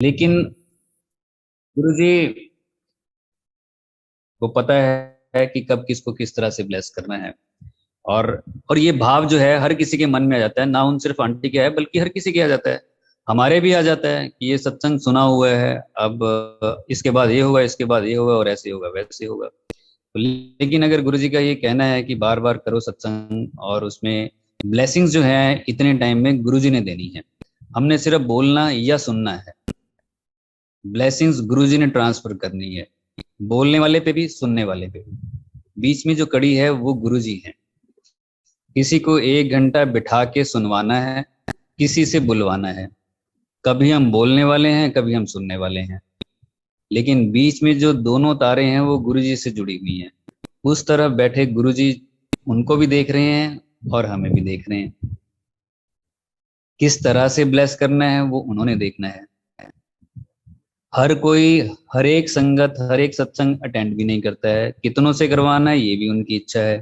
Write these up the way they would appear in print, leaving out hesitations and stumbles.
लेकिन गुरुजी को पता है कि कब किसको किस तरह से ब्लेस करना है। और और ये भाव जो है हर किसी के मन में आ जाता है, ना उन सिर्फ आंटी के है बल्कि हर किसी के आ जाता है। हमारे भी आ जाता है कि ये सत्संग सुना हुआ है, अब इसके बाद ये होगा, इसके बाद ये होगा, और ऐसे होगा वैसे होगा। तो लेकिन अगर गुरु जी का ये कहना है कि बार बार करो सत्संग, और उसमें ब्लेसिंग्स जो है इतने टाइम में गुरु जी ने देनी है, हमने सिर्फ बोलना या सुनना है। ब्लेसिंग्स गुरु जी ने ट्रांसफर करनी है, बोलने वाले पे भी सुनने वाले पे भी। बीच में जो कड़ी है वो गुरु जी है। किसी को 1 घंटा बिठा के सुनवाना है, किसी से बुलवाना है। कभी हम बोलने वाले हैं, कभी हम सुनने वाले हैं, लेकिन बीच में जो दोनों तारे हैं वो गुरु जी से जुड़ी हुई हैं। उस तरफ बैठे गुरु जी उनको भी देख रहे हैं और हमें भी देख रहे हैं। किस तरह से ब्लेस करना है वो उन्होंने देखना है। हर कोई हर एक संगत हर एक सत्संग अटेंड भी नहीं करता है, कितनों से करवाना है ये भी उनकी इच्छा है।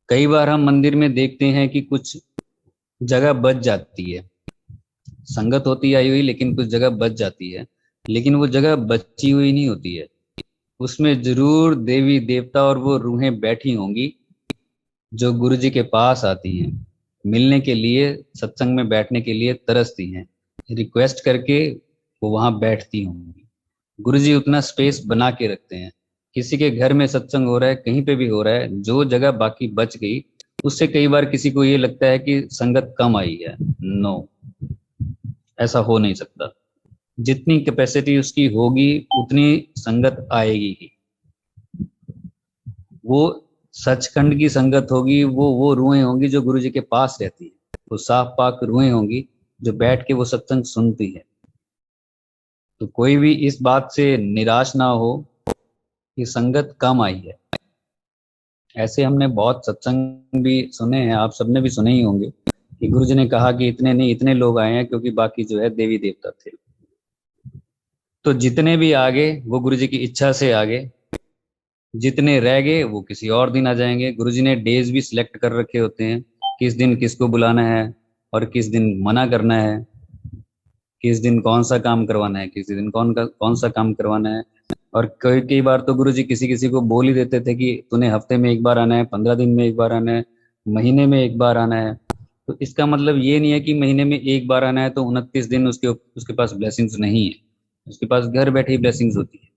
कई बार हम मंदिर में देखते हैं कि कुछ जगह बच जाती है, संगत होती आई हुई लेकिन कुछ जगह बच जाती है, लेकिन वो जगह बची हुई नहीं होती है। उसमें जरूर देवी देवता और वो रूहें बैठी होंगी जो गुरु जी के पास आती हैं, मिलने के लिए, सत्संग में बैठने के लिए तरसती हैं, रिक्वेस्ट करके वो वहां बैठती होंगी। गुरु जी उतना स्पेस बना के रखते हैं। किसी के घर में सत्संग हो रहा है, कहीं पे भी हो रहा है, जो जगह बाकी बच गई, उससे कई बार किसी को ये लगता है कि संगत कम आई है। नो, ऐसा हो नहीं सकता। जितनी कैपेसिटी उसकी होगी उतनी संगत आएगी ही। वो सचखंड की संगत होगी, वो रूहें होंगी जो गुरु जी के पास रहती है, वो साफ पाक रूहें होंगी जो बैठ के वो सत्संग सुनती है। तो कोई भी इस बात से निराश ना हो कि संगत कम आई है। ऐसे हमने बहुत सत्संग भी सुने हैं, आप सबने भी सुने ही होंगे कि गुरु जी ने कहा कि इतने नहीं इतने लोग आए हैं, क्योंकि बाकी जो है देवी देवता थे। तो जितने भी आगे वो गुरु जी की इच्छा से आगे, जितने रह गए वो किसी और दिन आ जाएंगे। गुरुजी ने डेज भी सिलेक्ट कर रखे होते हैं, किस दिन किसको बुलाना है और किस दिन मना करना है, किस दिन कौन सा काम करवाना है, किसी दिन कौन सा काम करवाना है। और कई कई बार तो गुरुजी किसी किसी को बोल ही देते थे कि तूने हफ्ते में एक बार आना है, 15 दिन में एक बार आना है, महीने में एक बार आना है। तो इसका मतलब ये नहीं है कि महीने में एक बार आना है तो 29 दिन उसके उसके पास ब्लेसिंग्स नहीं है। उसके पास घर बैठे ही ब्लेसिंग्स होती है।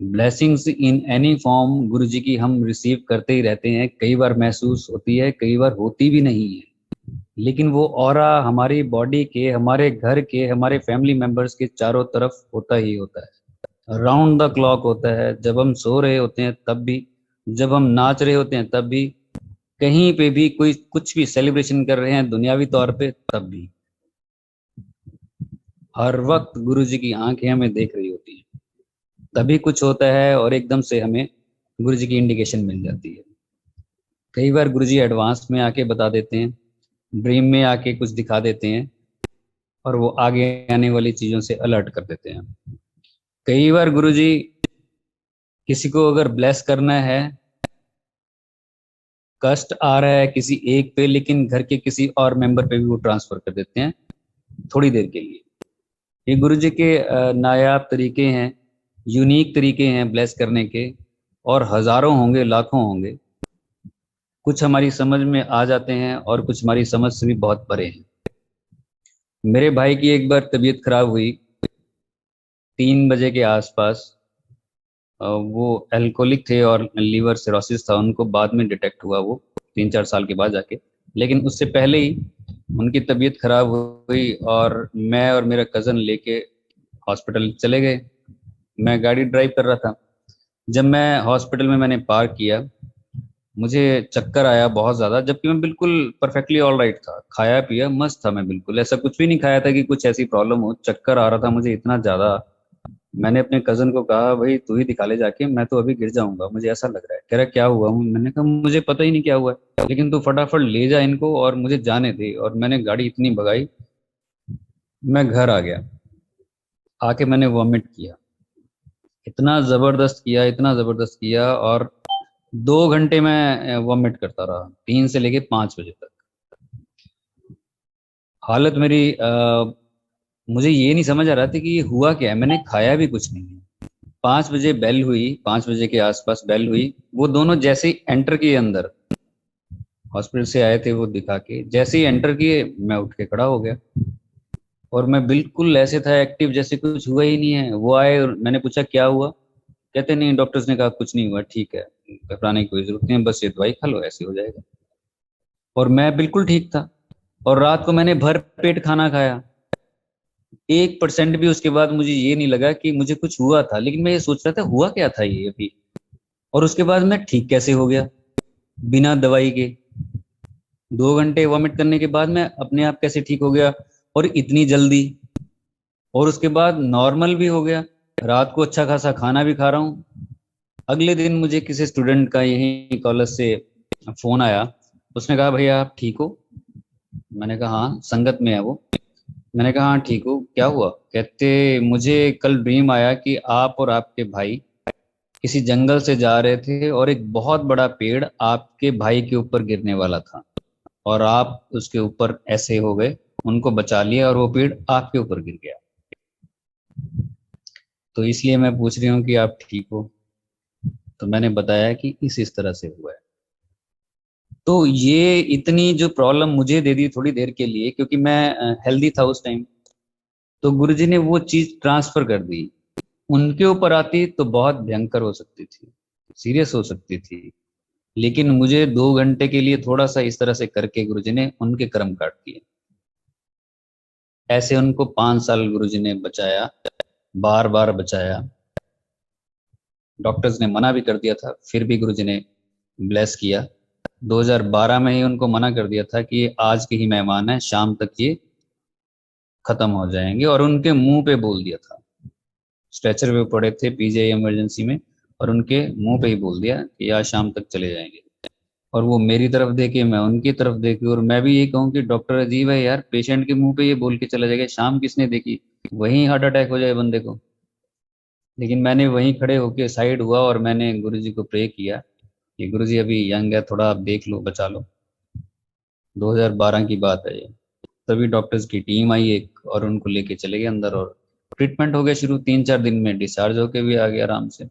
ब्लेसिंग्स इन एनी फॉर्म गुरु जी की हम रिसीव करते ही रहते हैं। कई बार महसूस होती है, कई बार होती भी नहीं है, लेकिन वो ऑरा हमारी बॉडी के, हमारे घर के, हमारे फैमिली मेंबर्स के चारों तरफ होता ही होता है। राउंड द क्लॉक होता है, जब हम सो रहे होते हैं तब भी, जब हम नाच रहे होते हैं तब भी, कहीं पे भी कोई कुछ भी सेलिब्रेशन कर रहे हैं दुनियावी तौर पे तब भी, हर वक्त गुरु जी की आंखें हमें देख रही होती हैं। तभी कुछ होता है और एकदम से हमें गुरु जी की इंडिकेशन मिल जाती है। कई बार गुरु जी एडवांस में आके बता देते हैं, ड्रीम में आके कुछ दिखा देते हैं, और वो आगे आने वाली चीज़ों से अलर्ट कर देते हैं। कई बार गुरु जी किसी को अगर ब्लेस करना है, कष्ट आ रहा है किसी एक पे, लेकिन घर के किसी और मेंबर पे भी वो ट्रांसफर कर देते हैं थोड़ी देर के लिए। ये गुरु जी के नायाब तरीके हैं, यूनिक तरीके हैं ब्लेस करने के, और हजारों होंगे, लाखों होंगे। कुछ हमारी समझ में आ जाते हैं और कुछ हमारी समझ से भी बहुत परे हैं। मेरे भाई की एक बार तबीयत खराब हुई, 3 बजे के आसपास। वो एल्कोहलिक थे और लीवर सिरोसिस था उनको, बाद में डिटेक्ट हुआ वो 3-4 साल के बाद जाके। लेकिन उससे पहले ही उनकी तबीयत खराब हुई और मैं और मेरा कज़न लेके हॉस्पिटल चले गए। मैं गाड़ी ड्राइव कर रहा था। जब मैं हॉस्पिटल में मैंने पार्क किया, मुझे चक्कर आया बहुत ज़्यादा, जबकि मैं बिल्कुल परफेक्टली ऑल राइट था, खाया पिया मस्त था। मैं बिल्कुल ऐसा कुछ भी नहीं खाया था कि कुछ ऐसी प्रॉब्लम हो। चक्कर आ रहा था मुझे इतना ज़्यादा। मैंने अपने कज़न को कहा, भाई तू ही दिखा ले जाके, मैं तो अभी गिर जाऊंगा, मुझे ऐसा लग रहा है। कह रहा क्या हुआ? मैंने कहा मुझे पता ही नहीं क्या हुआ है, लेकिन तू फटाफट ले जा इनको और मुझे जाने दे। और मैंने गाड़ी इतनी भगाई, मैं घर आ गया। आके मैंने वॉमिट किया, इतना ज़बरदस्त किया, इतना ज़बरदस्त किया। और 2 घंटे मैं वॉमिट करता रहा, 3 से लेके 5 बजे तक। हालत मेरी मुझे ये नहीं समझ आ रहा था कि ये हुआ क्या है। मैंने खाया भी कुछ नहीं है। 5 बजे बेल हुई, 5 बजे के आसपास बेल हुई। वो दोनों जैसे ही एंटर किए अंदर, हॉस्पिटल से आए थे वो दिखा के, जैसे ही एंटर किए मैं उठ के खड़ा हो गया। और मैं बिल्कुल ऐसे था एक्टिव जैसे कुछ हुआ ही नहीं है। वो आए और मैंने पूछा क्या हुआ, कहते नहीं, डॉक्टर्स ने कहा कुछ नहीं हुआ, ठीक है, घबराने की कोई जरूरत नहीं है, बस ये दवाई खा लो ऐसे हो जाएगा। और मैं बिल्कुल ठीक था। और रात को मैंने भर पेट खाना खाया। 1% भी उसके बाद मुझे ये नहीं लगा कि मुझे कुछ हुआ था, लेकिन मैं ये सोच रहा था हुआ क्या था ये अभी। और उसके बाद मैं ठीक कैसे हो गया बिना दवाई के। 2 घंटे वॉमिट करने के बाद मैं अपने आप कैसे ठीक हो गया, और इतनी जल्दी। और उसके बाद नॉर्मल भी हो गया। रात को अच्छा खासा खाना भी खा रहा हूँ। अगले दिन मुझे किसी स्टूडेंट का यही कॉलेज से फोन आया। उसने कहा भैया आप ठीक हो। मैंने कहा हाँ, संगत में है वो। मैंने कहा हाँ ठीक हूँ, क्या हुआ। कहते मुझे कल ड्रीम आया कि आप और आपके भाई किसी जंगल से जा रहे थे और एक बहुत बड़ा पेड़ आपके भाई के ऊपर गिरने वाला था, और आप उसके ऊपर ऐसे हो गए, उनको बचा लिया और वो पेड़ आपके ऊपर गिर गया। तो इसलिए मैं पूछ रही हूँ कि आप ठीक हो। तो मैंने बताया कि इस तरह से हुआ है। तो ये इतनी जो प्रॉब्लम मुझे दे दी थोड़ी देर के लिए, क्योंकि मैं हेल्दी था उस टाइम, तो गुरुजी ने वो चीज ट्रांसफर कर दी। उनके ऊपर आती तो बहुत भयंकर हो सकती थी, सीरियस हो सकती थी। लेकिन मुझे 2 घंटे के लिए थोड़ा सा इस तरह से करके गुरुजी ने उनके कर्म काट दिए। ऐसे उनको 5 साल गुरुजी ने बचाया, बार बार बचाया। डॉक्टर्स ने मना भी कर दिया था, फिर भी गुरुजी ने ब्लेस किया। 2012 में ही उनको मना कर दिया था कि ये आज के ही मेहमान हैं, शाम तक ये खत्म हो जाएंगे, और उनके मुंह पे बोल दिया था। स्ट्रेचर पे पड़े थे पीजीआई इमरजेंसी में, और उनके मुंह पे ही बोल दिया कि आज शाम तक चले जाएंगे। और वो मेरी तरफ देखे, मैं उनकी तरफ देखी, और मैं भी ये कहूँ कि डॉक्टर अजीब है यार, पेशेंट के मुंह पे ये बोल के चला जाएगा, शाम किसने देखी, वहीं हार्ट अटैक हो जाए बंदे को। लेकिन मैंने वहीं खड़े होके साइड हुआ और मैंने गुरुजी को प्रे किया कि गुरुजी अभी यंग है, थोड़ा आप देख लो, बचा लो। 2012 की बात है ये। तभी डॉक्टर्स की टीम आई एक, और उनको लेके चले गए अंदर, और ट्रीटमेंट हो गया शुरू। 3-4 दिन में डिस्चार्ज होके भी आ गया आराम से।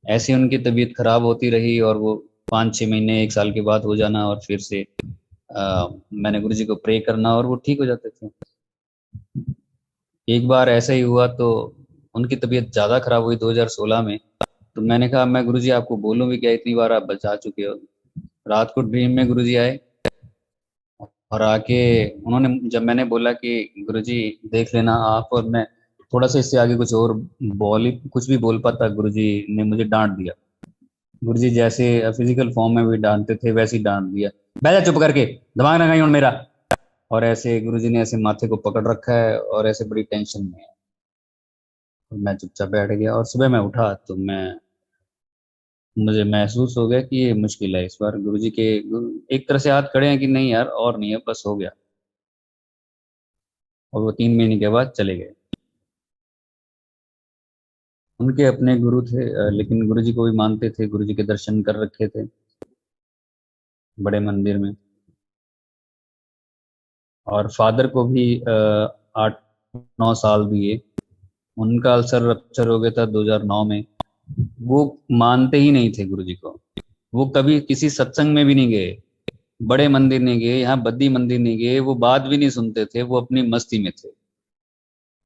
ऐसे उनकी तबीयत खराब होती रही, और वो 5-6 महीने 1 साल के बाद हो जाना, और फिर से मैंने गुरुजी को प्रे करना और वो ठीक हो जाते थे। एक बार ऐसा ही हुआ, तो उनकी तबीयत ज़्यादा खराब हुई 2016 में। तो मैंने कहा मैं गुरुजी आपको बोलूं भी क्या, इतनी बार आप बचा चुके हो। रात को ड्रीम में गुरुजी आए, और आके उन्होंने, जब मैंने बोला कि गुरुजी देख लेना आप, और मैं थोड़ा सा इससे आगे कुछ और कुछ भी बोल पाता, गुरुजी ने मुझे डांट दिया। गुरुजी जैसे फिजिकल फॉर्म में भी डांटते थे वैसे ही डांट दिया, बैठ जा चुप करके, दिमाग ना खाई मेरा। और ऐसे गुरुजी ने ऐसे माथे को पकड़ रखा है और ऐसे बड़ी टेंशन में है। और मैं चुपचाप बैठ गया, और सुबह मैं उठा तो मुझे महसूस हो गया कि ये मुश्किल है इस बार। गुरुजी के एक तरह से हाथ खड़े हैं कि नहीं यार और नहीं है, बस हो गया। और वो 3 महीने के बाद चले गए। उनके अपने गुरु थे, लेकिन गुरुजी को भी मानते थे, गुरुजी के दर्शन कर रखे थे बड़े मंदिर में। और फादर को भी 8-9 साल दिए। उनका अल्सर रप्चर हो गया था 2009 में। वो मानते ही नहीं थे गुरुजी को। वो कभी किसी सत्संग में भी नहीं गए, बड़े मंदिर नहीं गए, यहाँ बद्दी मंदिर नहीं गए, वो बात भी नहीं सुनते थे, वो अपनी मस्ती में थे।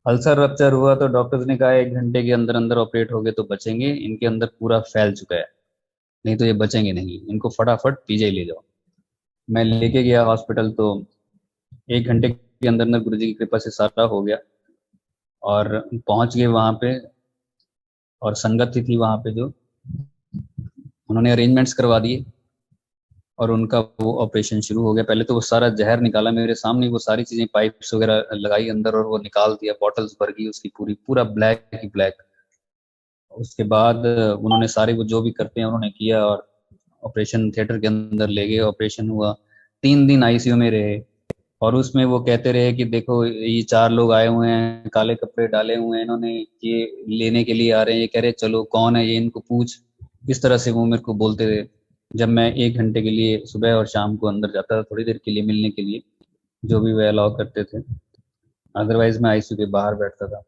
अल्सर रप्चर हुआ तो डॉक्टर्स ने कहा 1 घंटे के अंदर अंदर ऑपरेट हो गए तो बचेंगे, इनके अंदर पूरा फैल चुका है, नहीं तो ये बचेंगे नहीं, इनको फटाफट पीजीआई ले जाओ। मैं लेके गया हॉस्पिटल, तो 1 घंटे के अंदर अंदर गुरुजी की कृपा से सारा हो गया। और पहुंच गए वहां पे, और संगत ही थी वहां पे जो, उन्होंने अरेंजमेंट्स करवा दिए, और उनका वो ऑपरेशन शुरू हो गया। पहले तो वो सारा जहर निकाला मेरे सामने, वो सारी चीजें पाइप्स वगैरह लगाई अंदर, और वो निकाल दिया, बॉटल्स भर गई उसकी पूरी, पूरा ब्लैक ही ब्लैक। उसके बाद उन्होंने सारे वो जो भी करते हैं उन्होंने किया, और ऑपरेशन थिएटर के अंदर ले गए, ऑपरेशन हुआ। 3 दिन आईसीयू में रहे। और उसमें वो कहते रहे कि देखो ये 4 लोग आए हुए हैं, काले कपड़े डाले हुए हैं इन्होंने, ये लेने के लिए आ रहे हैं, ये कह रहे चलो कौन है ये, इनको पूछ। इस तरह से वो मेरे को बोलते रहे। जब मैं 1 घंटे के लिए सुबह और शाम को अंदर जाता था थोड़ी देर के लिए मिलने के लिए, जो भी वे अलाउ करते थे। अदरवाइज मैं आईसीयू के बाहर बैठता था।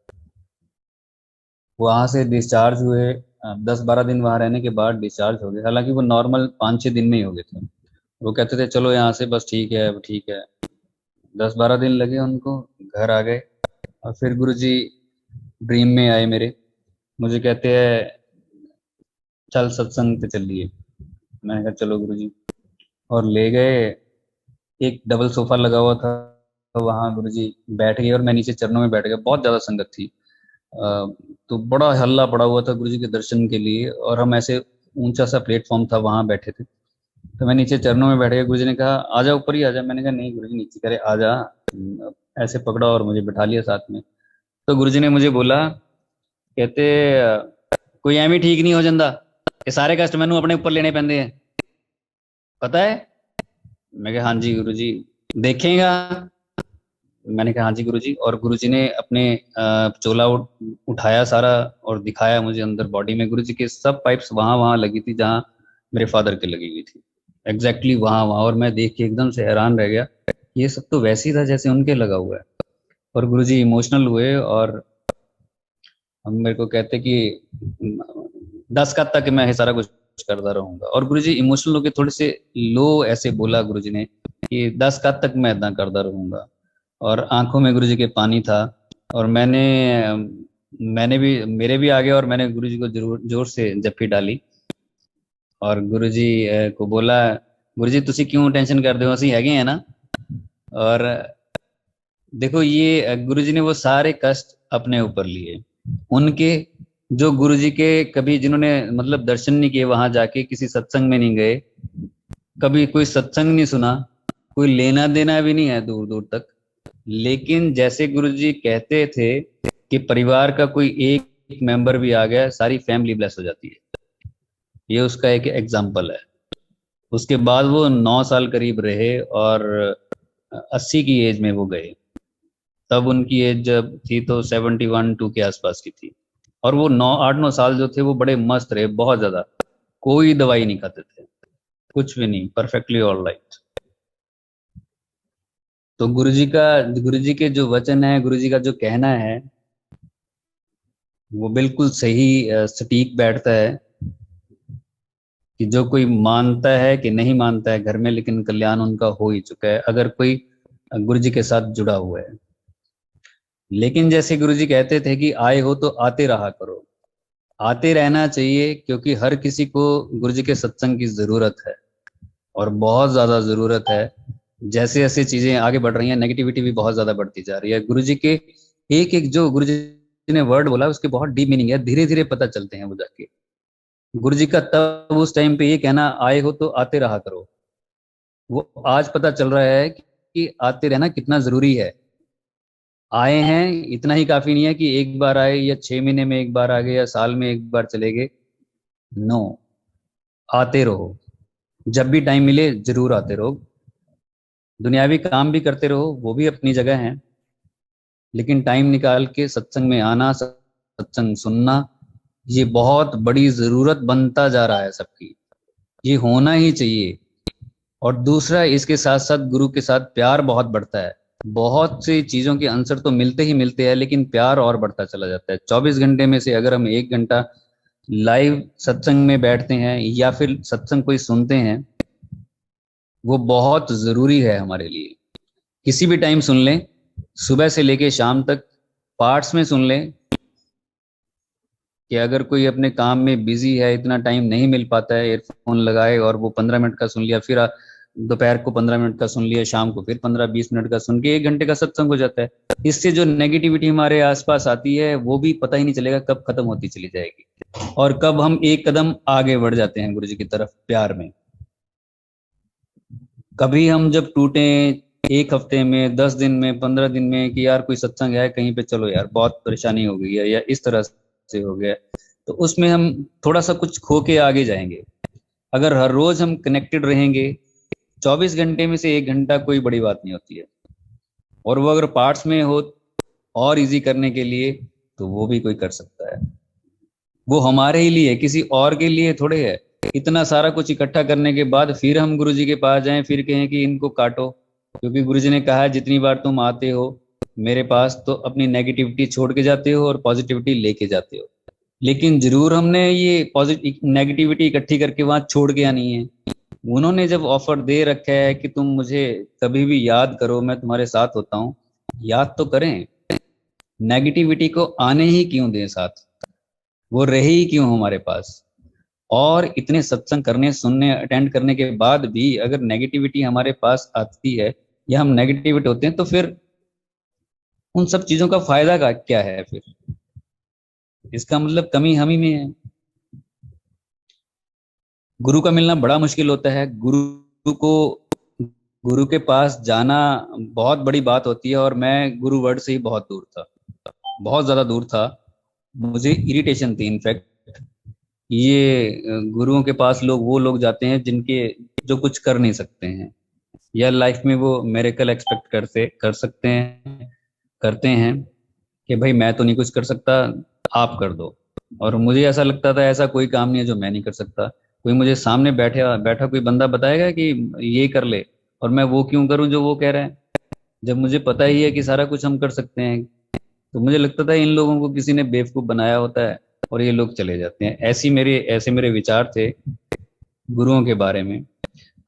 वहां से डिस्चार्ज हुए, 10-12 दिन वहां रहने के बाद डिस्चार्ज हो गए। हालांकि वो नॉर्मल 5-6 दिन में ही हो गए थे। वो कहते थे चलो यहाँ से, बस ठीक है, अब ठीक है। 10-12 दिन लगे उनको, घर आ गए। और फिर गुरुजी ड्रीम में आए मेरे, मुझे कहते हैं चल सत्संग पे चलिए। मैंने कहा चलो गुरुजी, और ले गए। एक डबल सोफा लगा हुआ था, तो वहाँ गुरुजी बैठ गए और मैं नीचे चरणों में बैठ गया। बहुत ज्यादा संगत थी। तो बड़ा हल्ला पड़ा हुआ था गुरुजी के दर्शन के लिए, और हम ऐसे ऊंचा सा प्लेटफॉर्म था, वहां बैठे थे। तो मैं नीचे चरणों में बैठ गया। गुरुजी ने कहा आजा, ऊपर ही आजा। मैंने कहा नहीं गुरुजी, नीचे। करे आजा। ऐसे पकड़ा और मुझे बिठा लिया साथ में। तो गुरुजी ने मुझे बोला, कहते कोई एम ही ठीक नहीं हो ਜਾਂਦਾ, ये सारे कष्ट मैनू अपने ऊपर लेने पैंदे हैं, पता है। मैं कहा हाँ जी गुरुजी। देखेगा। मैंने कहा हाँ जी गुरुजी। और गुरुजी ने अपने चोला उठाया सारा और दिखाया मुझे अंदर बॉडी में। गुरुजी के सब पाइप्स वहां वहां लगी थी जहाँ मेरे फादर के लगी हुई थी, एग्जैक्टली वहां वहां। और मैं देख के एकदम से हैरान रह गया, ये सब तो वैसे ही था जैसे उनके लगा हुआ है। और गुरुजी इमोशनल हुए और हम मेरे को कहते कि 10 का तक मैं ये सारा कुछ करता रहूंगा। और गुरुजी इमोशनल होके थोड़े से लो ऐसे बोला गुरुजी ने कि 10 का तक मैं इतना करता रहूंगा। और आंखों में गुरुजी के पानी था। और मैंने भी, मेरे भी आ गया, और मैंने गुरुजी को जरूर जोर से जप्फी डाली। और गुरुजी को बोला, गुरुजी तुसी क्यों टेंशन करते हो, ਅਸੀਂ ਹੈਗੇ हैं ना। और देखो ये गुरुजी ने वो सारे कष्ट अपने ऊपर लिए। उनके जो गुरुजी के कभी जिन्होंने मतलब दर्शन नहीं किए, वहां जाके किसी सत्संग में नहीं गए, कभी कोई सत्संग नहीं सुना, कोई लेना देना भी नहीं है दूर दूर तक, लेकिन जैसे गुरुजी कहते थे कि परिवार का कोई एक मेंबर भी आ गया, सारी फैमिली ब्लेस हो जाती है। ये उसका एक एग्जाम्पल है। उसके बाद वो 9 साल करीब रहे और 80 की एज में वो गए। तब उनकी एज जब थी तो 71-2 के आसपास की थी। और वो 8-9 साल जो थे वो बड़े मस्त रहे, बहुत ज्यादा। कोई दवाई नहीं खाते थे, कुछ भी नहीं, परफेक्टली ऑल राइट। तो गुरुजी के जो वचन है, गुरुजी का जो कहना है, वो बिल्कुल सही सटीक बैठता है कि जो कोई मानता है कि नहीं मानता है घर में, लेकिन कल्याण उनका हो ही चुका है अगर कोई गुरुजी के साथ जुड़ा हुआ है। लेकिन जैसे गुरुजी कहते थे कि आए हो तो आते रहा करो, आते रहना चाहिए, क्योंकि हर किसी को गुरुजी के सत्संग की जरूरत है, और बहुत ज्यादा जरूरत है। जैसे जैसे चीजें आगे बढ़ रही हैं, नेगेटिविटी भी बहुत ज्यादा बढ़ती जा रही है। गुरुजी के एक एक जो गुरुजी ने वर्ड बोला उसके बहुत डीप मीनिंग है, धीरे धीरे पता चलते हैं वो जाके। गुरुजी का तब उस टाइम पे ये कहना, आए हो तो आते रहा करो, वो आज पता चल रहा है कि आते रहना कितना जरूरी है। आए हैं इतना ही काफी नहीं है कि एक बार आए या 6 महीने में एक बार आ गए या साल में एक बार चले गए। नो, आते रहो, जब भी टाइम मिले जरूर आते रहो। दुनियावी काम भी करते रहो, वो भी अपनी जगह है, लेकिन टाइम निकाल के सत्संग में आना, सत्संग सुनना, ये बहुत बड़ी जरूरत बनता जा रहा है सबकी। ये होना ही चाहिए। और दूसरा, इसके साथ साथ गुरु के साथ प्यार बहुत बढ़ता है। बहुत सी चीजों के आंसर तो मिलते ही मिलते हैं, लेकिन प्यार और बढ़ता चला जाता है। 24 घंटे में से अगर हम 1 घंटा लाइव सत्संग में बैठते हैं या फिर सत्संग कोई सुनते हैं, वो बहुत जरूरी है हमारे लिए। किसी भी टाइम सुन लें, सुबह से लेके शाम तक पार्ट्स में सुन लें, कि अगर कोई अपने काम में बिजी है, इतना टाइम नहीं मिल पाता है, एयरफोन लगाए और वो 15 मिनट का सुन लिया, फिर दोपहर को 15 मिनट का सुन लिया, शाम को फिर 15-20 मिनट का सुन के 1 घंटे का सत्संग हो जाता है। इससे जो नेगेटिविटी हमारे आसपास आती है वो भी पता ही नहीं चलेगा कब खत्म होती चली जाएगी, और कब हम एक कदम आगे बढ़ जाते हैं गुरु जी की तरफ प्यार में। कभी हम जब टूटे 1 हफ्ते में, 10 दिन में, 15 दिन में कि यार कोई सत्संग है कहीं पे, चलो यार बहुत परेशानी हो गई है या इस तरह से हो गया, तो उसमें हम थोड़ा सा कुछ खो के आगे जाएंगे। अगर हर रोज हम कनेक्टेड रहेंगे, 24 घंटे में से 1 घंटा कोई बड़ी बात नहीं होती है। और वो अगर पार्ट्स में हो और इजी करने के लिए, तो वो भी कोई कर सकता है। वो हमारे ही लिए, किसी और के लिए थोड़े है। इतना सारा कुछ इकट्ठा करने के बाद फिर हम गुरुजी के पास जाएं, फिर कहें कि इनको काटो, क्योंकि गुरुजी ने कहा है जितनी बार तुम आते हो मेरे पास तो अपनी नेगेटिविटी छोड़ के जाते हो और पॉजिटिविटी लेके जाते हो। लेकिन जरूर हमने ये पॉजिटिव नेगेटिविटी इकट्ठी करके वहां छोड़ के आनी है। उन्होंने जब ऑफर दे रखा है कि तुम मुझे कभी भी याद करो, मैं तुम्हारे साथ होता हूँ, याद तो करें। नेगेटिविटी को आने ही क्यों दें साथ, वो रहे ही क्यों हमारे पास। और इतने सत्संग करने, सुनने, अटेंड करने के बाद भी अगर नेगेटिविटी हमारे पास आती है या हम नेगेटिविटी होते हैं, तो फिर उन सब चीजों का फायदा का क्या है फिर। इसका मतलब कमी हम ही में है। गुरु का मिलना बड़ा मुश्किल होता है। को गुरु के पास जाना बहुत बड़ी बात होती है। और मैं गुरु वर्ड से ही बहुत दूर था, बहुत ज्यादा दूर था। मुझे इरिटेशन थी इनफैक्ट। ये गुरुओं के पास वो लोग जाते हैं जिनके जो कुछ कर नहीं सकते हैं, या लाइफ में वो मेरेकल एक्सपेक्ट कर सकते हैं, करते हैं कि भाई मैं तो नहीं कुछ कर सकता, आप कर दो। और मुझे ऐसा लगता था ऐसा कोई काम नहीं है जो मैं नहीं कर सकता। कोई मुझे सामने बैठा बैठा कोई बंदा बताएगा कि ये कर ले, और मैं वो क्यों करूं जो वो कह रहा है, जब मुझे पता ही है कि सारा कुछ हम कर सकते हैं। तो मुझे लगता था इन लोगों को किसी ने बेवकूफ बनाया होता है और ये लोग चले जाते हैं। ऐसे मेरे विचार थे गुरुओं के बारे में।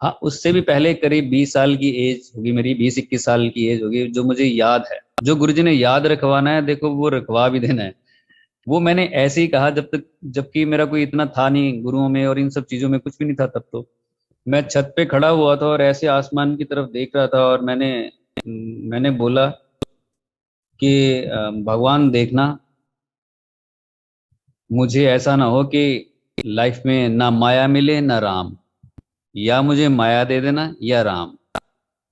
हाँ, उससे भी पहले करीब 20 साल की एज होगी मेरी, 20-21 साल की एज होगी, जो मुझे याद है, जो गुरुजी ने याद रखवाना है, देखो वो रखवा भी देना है। वो मैंने ऐसे ही कहा जब तक, जबकि मेरा कोई इतना था नहीं गुरुओं में और इन सब चीजों में, कुछ भी नहीं था तब तो। मैं छत पे खड़ा हुआ था और ऐसे आसमान की तरफ देख रहा था, और मैंने मैंने बोला कि भगवान देखना, मुझे ऐसा ना हो कि लाइफ में ना माया मिले ना राम, या मुझे माया दे देना या राम।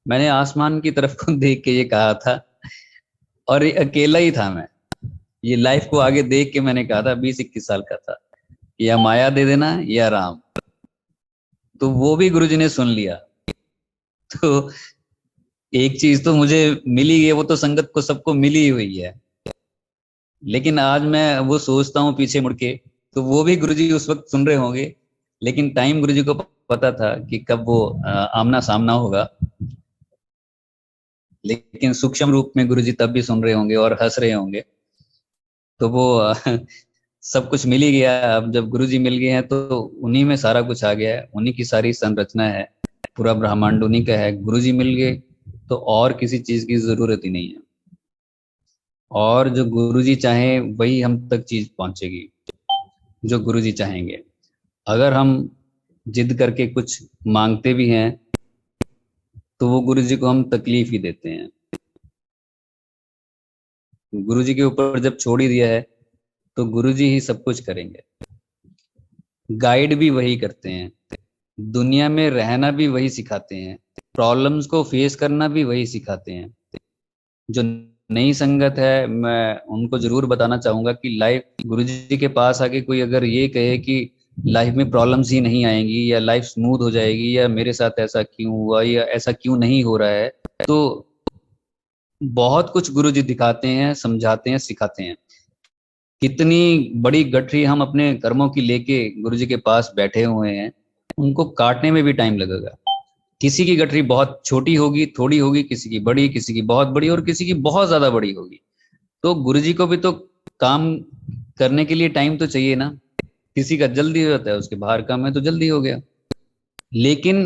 मैंने आसमान की तरफ को देख के ये कहा था, और ये अकेला ही था मैं। ये लाइफ को आगे देख के मैंने कहा था, 20-21 साल का था, या माया दे देना या राम। तो वो भी गुरुजी ने सुन लिया। तो एक चीज तो मुझे मिली है, वो तो संगत को सबको मिली हुई है। लेकिन आज मैं वो सोचता हूँ पीछे मुड़ के, तो वो भी गुरुजी उस वक्त सुन रहे होंगे। लेकिन टाइम गुरुजी को पता था कि कब वो आमना सामना होगा। लेकिन सूक्ष्म रूप में गुरुजी तब भी सुन रहे होंगे और हंस रहे होंगे। तो वो सब कुछ मिल ही गया। अब जब गुरुजी मिल गए हैं तो उन्हीं में सारा कुछ आ गया है, उन्हीं की सारी संरचना है, पूरा ब्रह्मांड उन्हीं का है। गुरुजी मिल गए तो और किसी चीज की जरूरत ही नहीं है। और जो गुरुजी चाहे वही हम तक चीज पहुंचेगी, जो गुरुजी चाहेंगे। अगर हम जिद करके कुछ मांगते भी हैं तो वो गुरुजी को हम तकलीफ ही देते हैं। गुरुजी के ऊपर जब छोड़ ही दिया है तो गुरुजी ही सब कुछ करेंगे। गाइड भी वही करते हैं, दुनिया में रहना भी वही सिखाते हैं, प्रॉब्लम्स को फेस करना भी वही सिखाते हैं। जो नई संगत है, मैं उनको जरूर बताना चाहूंगा कि लाइफ गुरुजी के पास आके कोई अगर ये कहे कि लाइफ में प्रॉब्लम्स ही नहीं आएंगी या लाइफ स्मूथ हो जाएगी या मेरे साथ ऐसा क्यों हुआ या ऐसा क्यों नहीं हो रहा है, तो बहुत कुछ गुरुजी दिखाते हैं, समझाते हैं, सिखाते हैं। कितनी बड़ी गठरी हम अपने कर्मों की लेके गुरुजी के पास बैठे हुए हैं, उनको काटने में भी टाइम लगेगा। किसी की गठरी बहुत छोटी होगी, थोड़ी होगी, किसी की बड़ी, किसी की बहुत बड़ी, और किसी की बहुत ज्यादा बड़ी होगी। तो गुरुजी को भी तो काम करने के लिए टाइम तो चाहिए ना। किसी का जल्दी होता है, उसके बाहर काम है तो जल्दी हो गया। लेकिन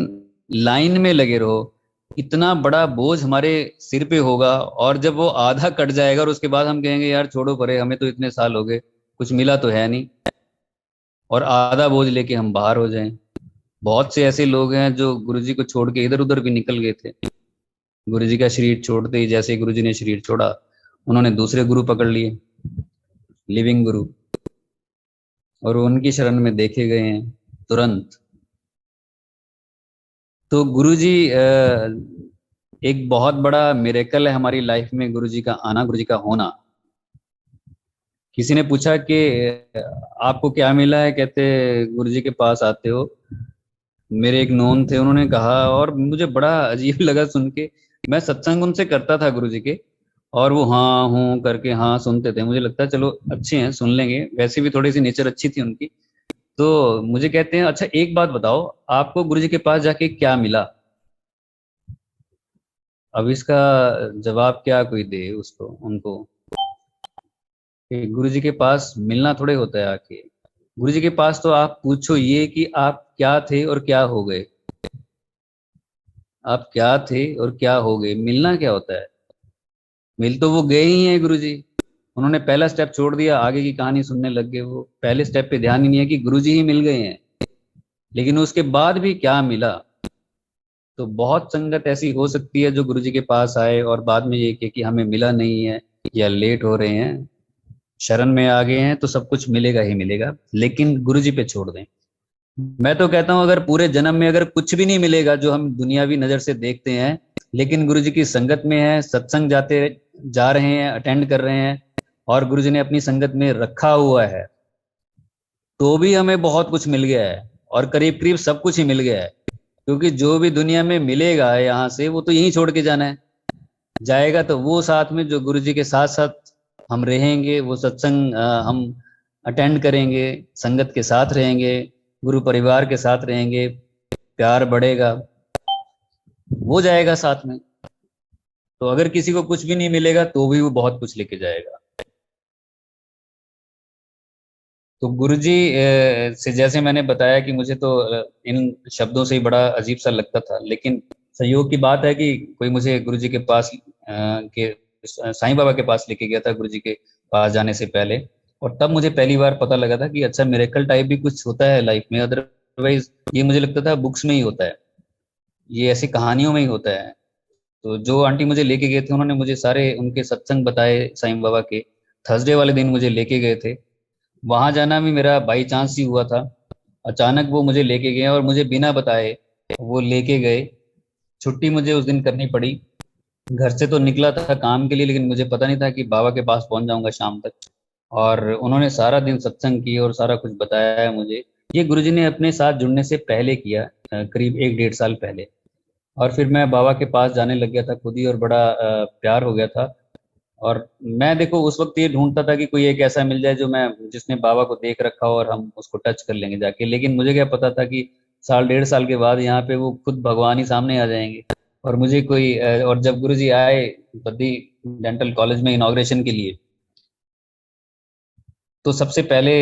लाइन में लगे रहो, इतना बड़ा बोझ हमारे सिर पे होगा, और जब वो आधा कट जाएगा और उसके बाद हम कहेंगे यार छोड़ो परे, हमें तो इतने साल हो गए, कुछ मिला तो है नहीं, और आधा बोझ लेके हम बाहर हो जाएं। बहुत से ऐसे लोग हैं जो गुरुजी को छोड़ के इधर उधर भी निकल गए थे। गुरुजी का शरीर छोड़ते ही, जैसे गुरुजी ने शरीर छोड़ा, उन्होंने दूसरे गुरु पकड़ लिए, लिविंग गुरु, और उनकी शरण में देखे गए हैं तुरंत। तो गुरुजी एक बहुत बड़ा मिरेकल है हमारी लाइफ में, गुरुजी का आना, गुरुजी का होना। किसी ने पूछा कि आपको क्या मिला है, कहते गुरुजी के पास आते हो। मेरे एक नोन थे, उन्होंने कहा, और मुझे बड़ा अजीब लगा सुन के। मैं सत्संग उनसे करता था गुरुजी के, और वो हाँ हूँ करके हाँ सुनते थे। मुझे लगता है चलो अच्छे हैं, सुन लेंगे, वैसे भी थोड़ी सी नेचर अच्छी थी उनकी। तो मुझे कहते हैं अच्छा एक बात बताओ, आपको गुरुजी के पास जाके क्या मिला। अब इसका जवाब क्या कोई दे उसको, उनको, कि गुरु जी के पास मिलना थोड़े होता है आके। गुरु जी के पास तो आप पूछो ये कि आप क्या थे और क्या हो गए। आप क्या थे और क्या हो गए, मिलना क्या होता है। मिल तो वो गए ही हैं गुरु जी। उन्होंने पहला स्टेप छोड़ दिया, आगे की कहानी सुनने लग गए। वो पहले स्टेप पे ध्यान ही नहीं है कि गुरु जी ही मिल गए हैं, लेकिन उसके बाद भी क्या मिला। तो बहुत संगत ऐसी हो सकती है जो गुरु जी के पास आए और बाद में ये कहे कि हमें मिला नहीं है, या लेट हो रहे हैं, शरण में आ गए हैं, तो सब कुछ मिलेगा ही मिलेगा, लेकिन गुरु जी पे छोड़ दें। मैं तो कहता हूं अगर पूरे जन्म में अगर कुछ भी नहीं मिलेगा जो हम दुनियावी नजर से देखते हैं, लेकिन गुरु जी की संगत में है, सत्संग जाते जा रहे हैं, अटेंड कर रहे हैं, और गुरु जी ने अपनी संगत में रखा हुआ है, तो भी हमें बहुत कुछ मिल गया है, और करीब करीब सब कुछ ही मिल गया है। क्योंकि जो भी दुनिया में मिलेगा यहाँ से, वो तो यहीं छोड़ के जाना है। जाएगा तो वो साथ में जो गुरु जी के साथ साथ हम रहेंगे, वो सत्संग हम अटेंड करेंगे, संगत के साथ रहेंगे, गुरु परिवार के साथ रहेंगे, प्यार बढ़ेगा, वो जाएगा साथ में। तो अगर किसी को कुछ भी नहीं मिलेगा तो भी वो बहुत कुछ लेके जाएगा। तो गुरुजी से जैसे मैंने बताया कि मुझे तो इन शब्दों से ही बड़ा अजीब सा लगता था, लेकिन संयोग की बात है कि कोई मुझे गुरुजी के पास के साईं बाबा के पास लेके गया था, गुरुजी के पास जाने से पहले। और तब मुझे पहली बार पता लगा था कि अच्छा, मिरेकल टाइप भी कुछ होता है लाइफ में। अदरवाइज ये मुझे लगता था बुक्स में ही होता है, ये ऐसी कहानियों में ही होता है। तो जो आंटी मुझे लेके गए थे, उन्होंने मुझे सारे उनके सत्संग बताए साईं बाबा के। थर्सडे वाले दिन मुझे लेके गए थे। वहां जाना भी मेरा बाई चांस ही हुआ था। अचानक वो मुझे लेके गए और मुझे बिना बताए वो लेके गए। छुट्टी मुझे उस दिन करनी पड़ी। घर से तो निकला था काम के लिए, लेकिन मुझे पता नहीं था कि बाबा के पास पहुंच जाऊंगा शाम तक। और उन्होंने सारा दिन सत्संग की और सारा कुछ बताया है मुझे। ये गुरुजी ने अपने साथ जुड़ने से पहले किया, करीब 1 डेढ़ साल पहले। और फिर मैं बाबा के पास जाने लग गया था खुद ही, और बड़ा प्यार हो गया था। और मैं देखो उस वक्त ये ढूंढता था कि कोई एक ऐसा मिल जाए जो मैं, जिसने बाबा को देख रखा हो और हम उसको टच कर लेंगे जाके। लेकिन मुझे क्या पता था कि साल 1.5 साल के बाद यहाँ पे वो खुद भगवान ही सामने आ जाएंगे। और मुझे कोई और जब गुरुजी आए बद्दी डेंटल कॉलेज में इनॉग्रेशन के लिए, तो सबसे पहले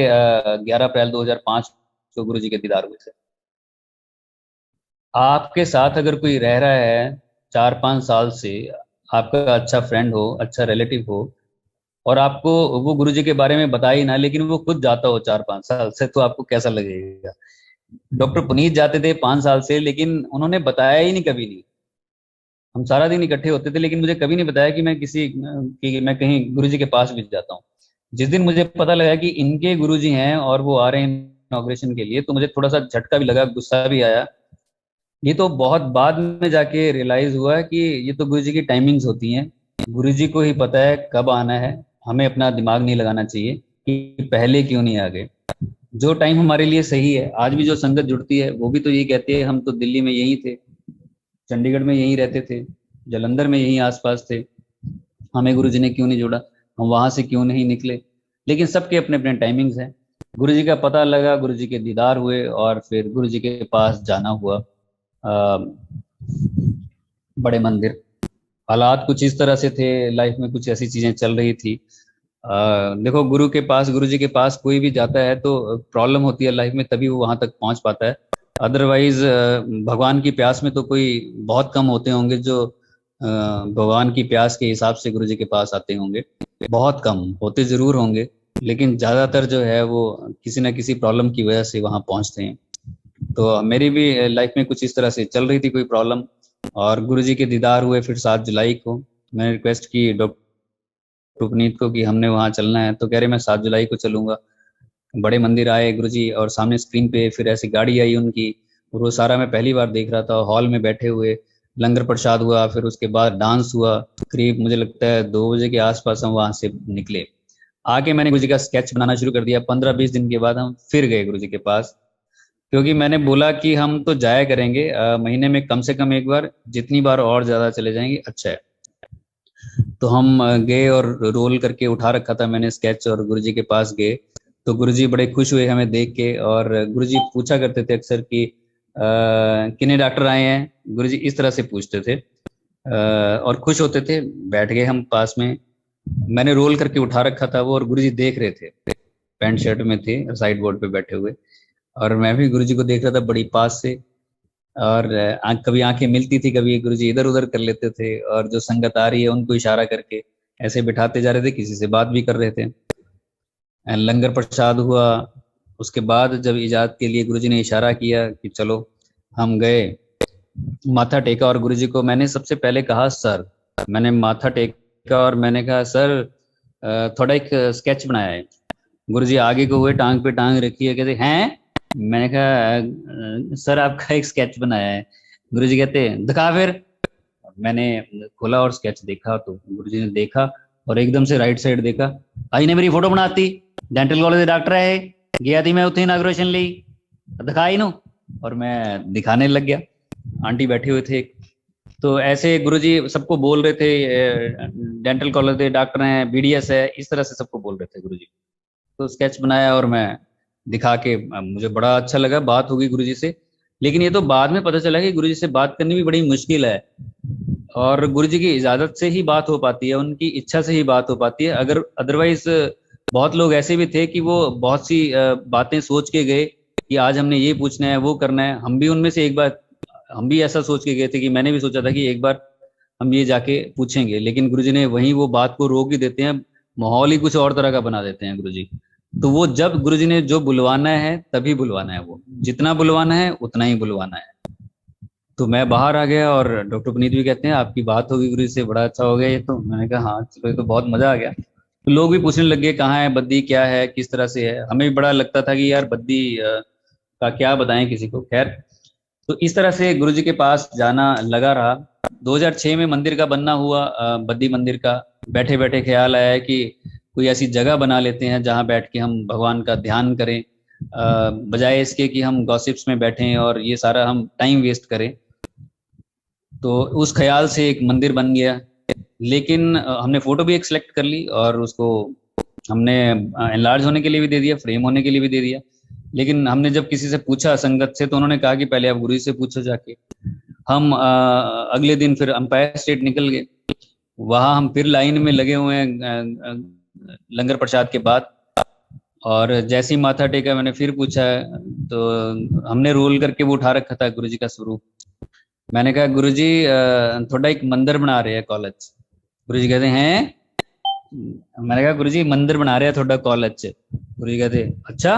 11 अप्रैल 2005 को गुरुजी के दीदार हुए थे। आपके साथ अगर कोई रह रहा है 4 5 साल से, आपका अच्छा फ्रेंड हो, अच्छा रिलेटिव हो, और आपको वो गुरुजी के बारे में बताया ही ना, लेकिन वो खुद जाता हो 4 5 साल से, तो आपको कैसा लगेगा। डॉक्टर पुनीत जाते थे 5 साल से, लेकिन उन्होंने बताया ही नहीं, कभी नहीं। हम सारा दिन इकट्ठे होते थे, लेकिन मुझे कभी नहीं बताया कि मैं कहीं गुरुजी के पास भी जाता हूँ। जिस दिन मुझे पता लगा कि इनके गुरुजी हैं और वो आ रहे हैं इनॉग्रेशन के लिए, तो मुझे थोड़ा सा झटका भी लगा, गुस्सा भी आया। ये तो बहुत बाद में जाके रियलाइज हुआ कि ये तो गुरुजी की टाइमिंग्स होती हैं। गुरुजी को ही पता है कब आना है। हमें अपना दिमाग नहीं लगाना चाहिए कि पहले क्यों नहीं आ गए। जो टाइम हमारे लिए सही है। आज भी जो संगत जुड़ती है वो भी तो ये कहती है, हम तो दिल्ली में यहीं थे, चंडीगढ़ में यहीं रहते थे, जालंधर में यहीं आसपास थे, हमें गुरुजी ने क्यों नहीं जोड़ा, हम वहां से क्यों नहीं निकले। लेकिन सबके अपने अपने टाइमिंग्स हैं। गुरुजी का पता लगा, गुरुजी के दीदार हुए, और फिर गुरुजी के पास जाना हुआ। बड़े मंदिर, हालात कुछ इस तरह से थे, लाइफ में कुछ ऐसी चीजें चल रही थी। देखो गुरु के पास, गुरु जी के पास कोई भी जाता है तो प्रॉब्लम होती है लाइफ में, तभी वो वहां तक पहुंच पाता है। अदरवाइज भगवान की प्यास में तो कोई बहुत कम होते होंगे जो भगवान की प्यास के हिसाब से गुरु जी के पास आते होंगे। बहुत कम होते जरूर होंगे, लेकिन ज्यादातर जो है वो किसी ना किसी प्रॉब्लम की वजह से वहां पहुंचते हैं। तो मेरी भी लाइफ में कुछ इस तरह से चल रही थी कोई प्रॉब्लम, और गुरुजी के दीदार हुए फिर 7 जुलाई को। मैंने रिक्वेस्ट की डॉक्टर पुनीत को कि हमने वहाँ चलना है, तो कह रहे मैं 7 जुलाई को चलूंगा। बड़े मंदिर आए गुरुजी, और सामने स्क्रीन पे फिर ऐसी गाड़ी आई उनकी, और वो सारा मैं पहली बार देख रहा था। हॉल में बैठे हुए लंगर प्रसाद हुआ, फिर उसके बाद डांस हुआ। करीब मुझे लगता है 2 बजे के आसपास हम वहाँ से निकले। आके मैंने गुरुजी का स्केच बनाना शुरू कर दिया। 15 20 दिन के बाद हम फिर गए गुरुजी के पास, क्योंकि मैंने बोला कि हम तो जाया करेंगे महीने में कम से कम एक बार, जितनी बार और ज्यादा चले जाएंगे अच्छा है। तो हम गए, और रोल करके उठा रखा था मैंने स्केच, और गुरुजी के पास गए। तो गुरुजी बड़े खुश हुए हमें देख के, और गुरुजी पूछा करते थे अक्सर कि कितने डॉक्टर आए हैं, गुरुजी इस तरह से पूछते थे। और खुश होते थे। बैठ गए हम पास में, मैंने रोल करके उठा रखा था वो, और गुरुजी देख रहे थे, पैंट शर्ट में थे साइड बोर्ड पे बैठे हुए, और मैं भी गुरुजी को देख रहा था बड़ी पास से। और कभी आंखें मिलती थी, कभी गुरुजी इधर उधर कर लेते थे, और जो संगत आ रही है उनको इशारा करके ऐसे बिठाते जा रहे थे, किसी से बात भी कर रहे थे। लंगर प्रसाद हुआ, उसके बाद जब इजाज़त के लिए गुरुजी ने इशारा किया कि चलो, हम गए, माथा टेका, और गुरुजी को मैंने सबसे पहले कहा सर, मैंने माथा टेका और मैंने कहा सर थोड़ा एक स्केच बनाया है। गुरुजी आगे को हुए, टांग पे टांग रखी है, कहते हैं, मैंने कहा सर आपका एक स्केच बनाया है। गुरुजी कहते हैं दिखा फिर। मैंने खोला और स्केच देखा, तो गुरुजी ने देखा और एकदम से राइट साइड देखा, आई ने मेरी फोटो बनाती, डेंटल कॉलेज डॉक्टर है, गया थी मैं उत्थे इनाग्रेशन ली, दिखाई नो, और मैं दिखाने लग गया। आंटी बैठे हुए थे, तो ऐसे गुरुजी सबको बोल रहे थे डेंटल कॉलेज के डॉक्टर हैं, बीडीएस है, इस तरह से सबको बोल रहे थे गुरुजी। तो स्केच बनाया और मैं दिखा के, मुझे बड़ा अच्छा लगा, बात होगी गुरुजी से। लेकिन ये तो बाद में पता चला कि गुरुजी से बात करनी भी बड़ी मुश्किल है, और गुरुजी की इजाजत से ही बात हो पाती है, उनकी इच्छा से ही बात हो पाती है। अगर अदरवाइज बहुत लोग ऐसे भी थे कि वो बहुत सी बातें सोच के गए कि आज हमने ये पूछना है, वो करना है। हम भी उनमें से एक बार, हम भी ऐसा सोच के गए थे कि मैंने भी सोचा था कि एक बार हम ये जाके पूछेंगे, लेकिन गुरुजी ने वहीं वो बात को रोक ही देते हैं, माहौल ही कुछ और तरह का बना देते हैं गुरुजी। तो वो जब गुरुजी ने जो बुलवाना है तभी बुलवाना है, वो जितना बुलवाना है उतना ही बुलवाना है। तो मैं बाहर आ गया, और डॉक्टर पुनीत भी कहते हैं आपकी बात होगी गुरुजी से, बड़ा अच्छा हो गया ये तो। मैंने कहा हाँ चलो, ये तो बहुत मजा आ गया। तो लोग भी पूछने लग गए कहाँ है बद्दी, क्या है, किस तरह से है। हमें भी बड़ा लगता था कि यार बद्दी का क्या बताएं किसी को। खैर, तो इस तरह से गुरुजी के पास जाना लगा रहा। 2006 में मंदिर का बनना हुआ, बद्दी मंदिर का। बैठे बैठे ख्याल आया कि कोई ऐसी जगह बना लेते हैं जहाँ बैठ के हम भगवान का ध्यान करें, बजाय इसके कि हम गॉसिप्स में बैठें और ये सारा हम टाइम वेस्ट करें। तो उस ख्याल से एक मंदिर बन गया। लेकिन हमने फोटो भी एक सिलेक्ट कर ली, और उसको हमने एनलार्ज होने के लिए भी दे दिया, फ्रेम होने के लिए भी दे दिया। लेकिन हमने जब किसी से पूछा संगत से, तो उन्होंने कहा कि पहले आप गुरु जी से पूछो जाके। हम अगले दिन फिर अंपायर स्टेट निकल गए। वहां हम फिर लाइन में लगे हुए हैं लंगर प्रसाद के बाद, और जैसे ही माथा टेका मैंने फिर पूछा, तो हमने रोल करके वो उठा रखा था गुरुजी का स्वरूप। मैंने कहा गुरुजी थोड़ा एक मंदिर बना रहे हैं कॉलेज। गुरुजी कहते हैं, मैंने कहा गुरुजी मंदिर बना रहे हैं थोड़ा कॉलेज। गुरुजी कहते अच्छा,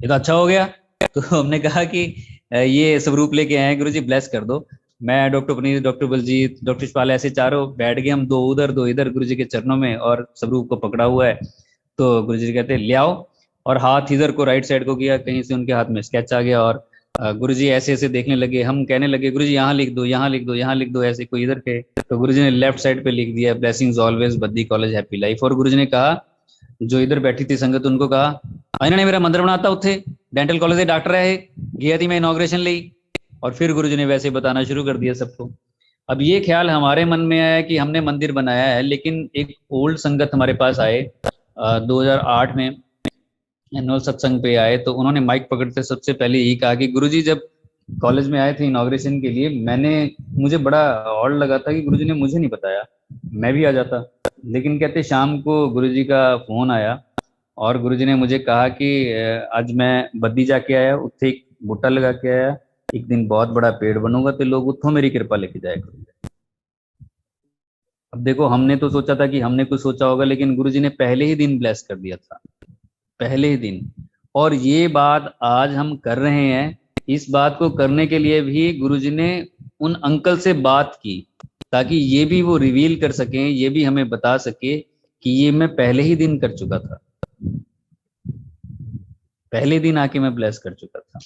ये तो अच्छा हो गया। तो हमने कहा कि ये स्वरूप लेके आए हैं गुरुजी, ब्लेस कर दो। मैं, doctor Puneet, doctor Baljeet, doctor Shishpal, ऐसे चारों बैठ गए हम, दो उधर दो इधर गुरुजी के चरणों में, और स्वरूप को पकड़ा हुआ है। तो गुरुजी कहते ले आओ, और हाथ इधर को राइट साइड को किया, कहीं से उनके हाथ में स्केच आ गया, और गुरुजी ऐसे ऐसे देखने लगे। हम कहने लगे गुरुजी यहाँ लिख दो, यहाँ लिख दो, यहाँ लिख दो, ऐसे कोई इधर के। तो गुरुजी ने लेफ्ट साइड पे लिख दिया blessings always Baddi college happy life. और गुरुजी ने कहा, जो इधर बैठी थी संगत, उनको कहा इन्होंने मेरा मंदिर बनाता उत्थे डेंटल कॉलेज डॉक्टर है, गया थी मैं इनॉग्रेशन ली। और फिर गुरुजी ने वैसे बताना शुरू कर दिया सबको। अब ये ख्याल हमारे मन में आया कि हमने मंदिर बनाया है, लेकिन एक ओल्ड संगत हमारे पास आए 2008 में एनुअल सत्संग पे आए। तो उन्होंने माइक पकड़ते सबसे पहले यही कहा कि गुरुजी जब कॉलेज में आए थे इनॉग्रेशन के लिए, मुझे बड़ा और लगा था कि गुरुजी ने मुझे नहीं बताया, मैं भी आ जाता। लेकिन कहते शाम को गुरुजी का फोन आया, और गुरुजी ने मुझे कहा कि आज मैं बद्दी जाके आया, उत्थे एक बूटा लगा के आया, एक दिन बहुत बड़ा पेड़ बनूंगा, तो लोग उत्थों मेरी कृपा लेके जाया करेंगे। अब देखो, हमने तो सोचा था कि हमने कुछ सोचा होगा, लेकिन गुरुजी ने पहले ही दिन ब्लेस कर दिया था, पहले ही दिन। और ये बात आज हम कर रहे हैं, इस बात को करने के लिए भी गुरुजी ने उन अंकल से बात की, ताकि ये भी वो रिवील कर सकें, ये भी हमें बता सके कि ये मैं पहले ही दिन कर चुका था, पहले दिन आके मैं ब्लेस कर चुका था।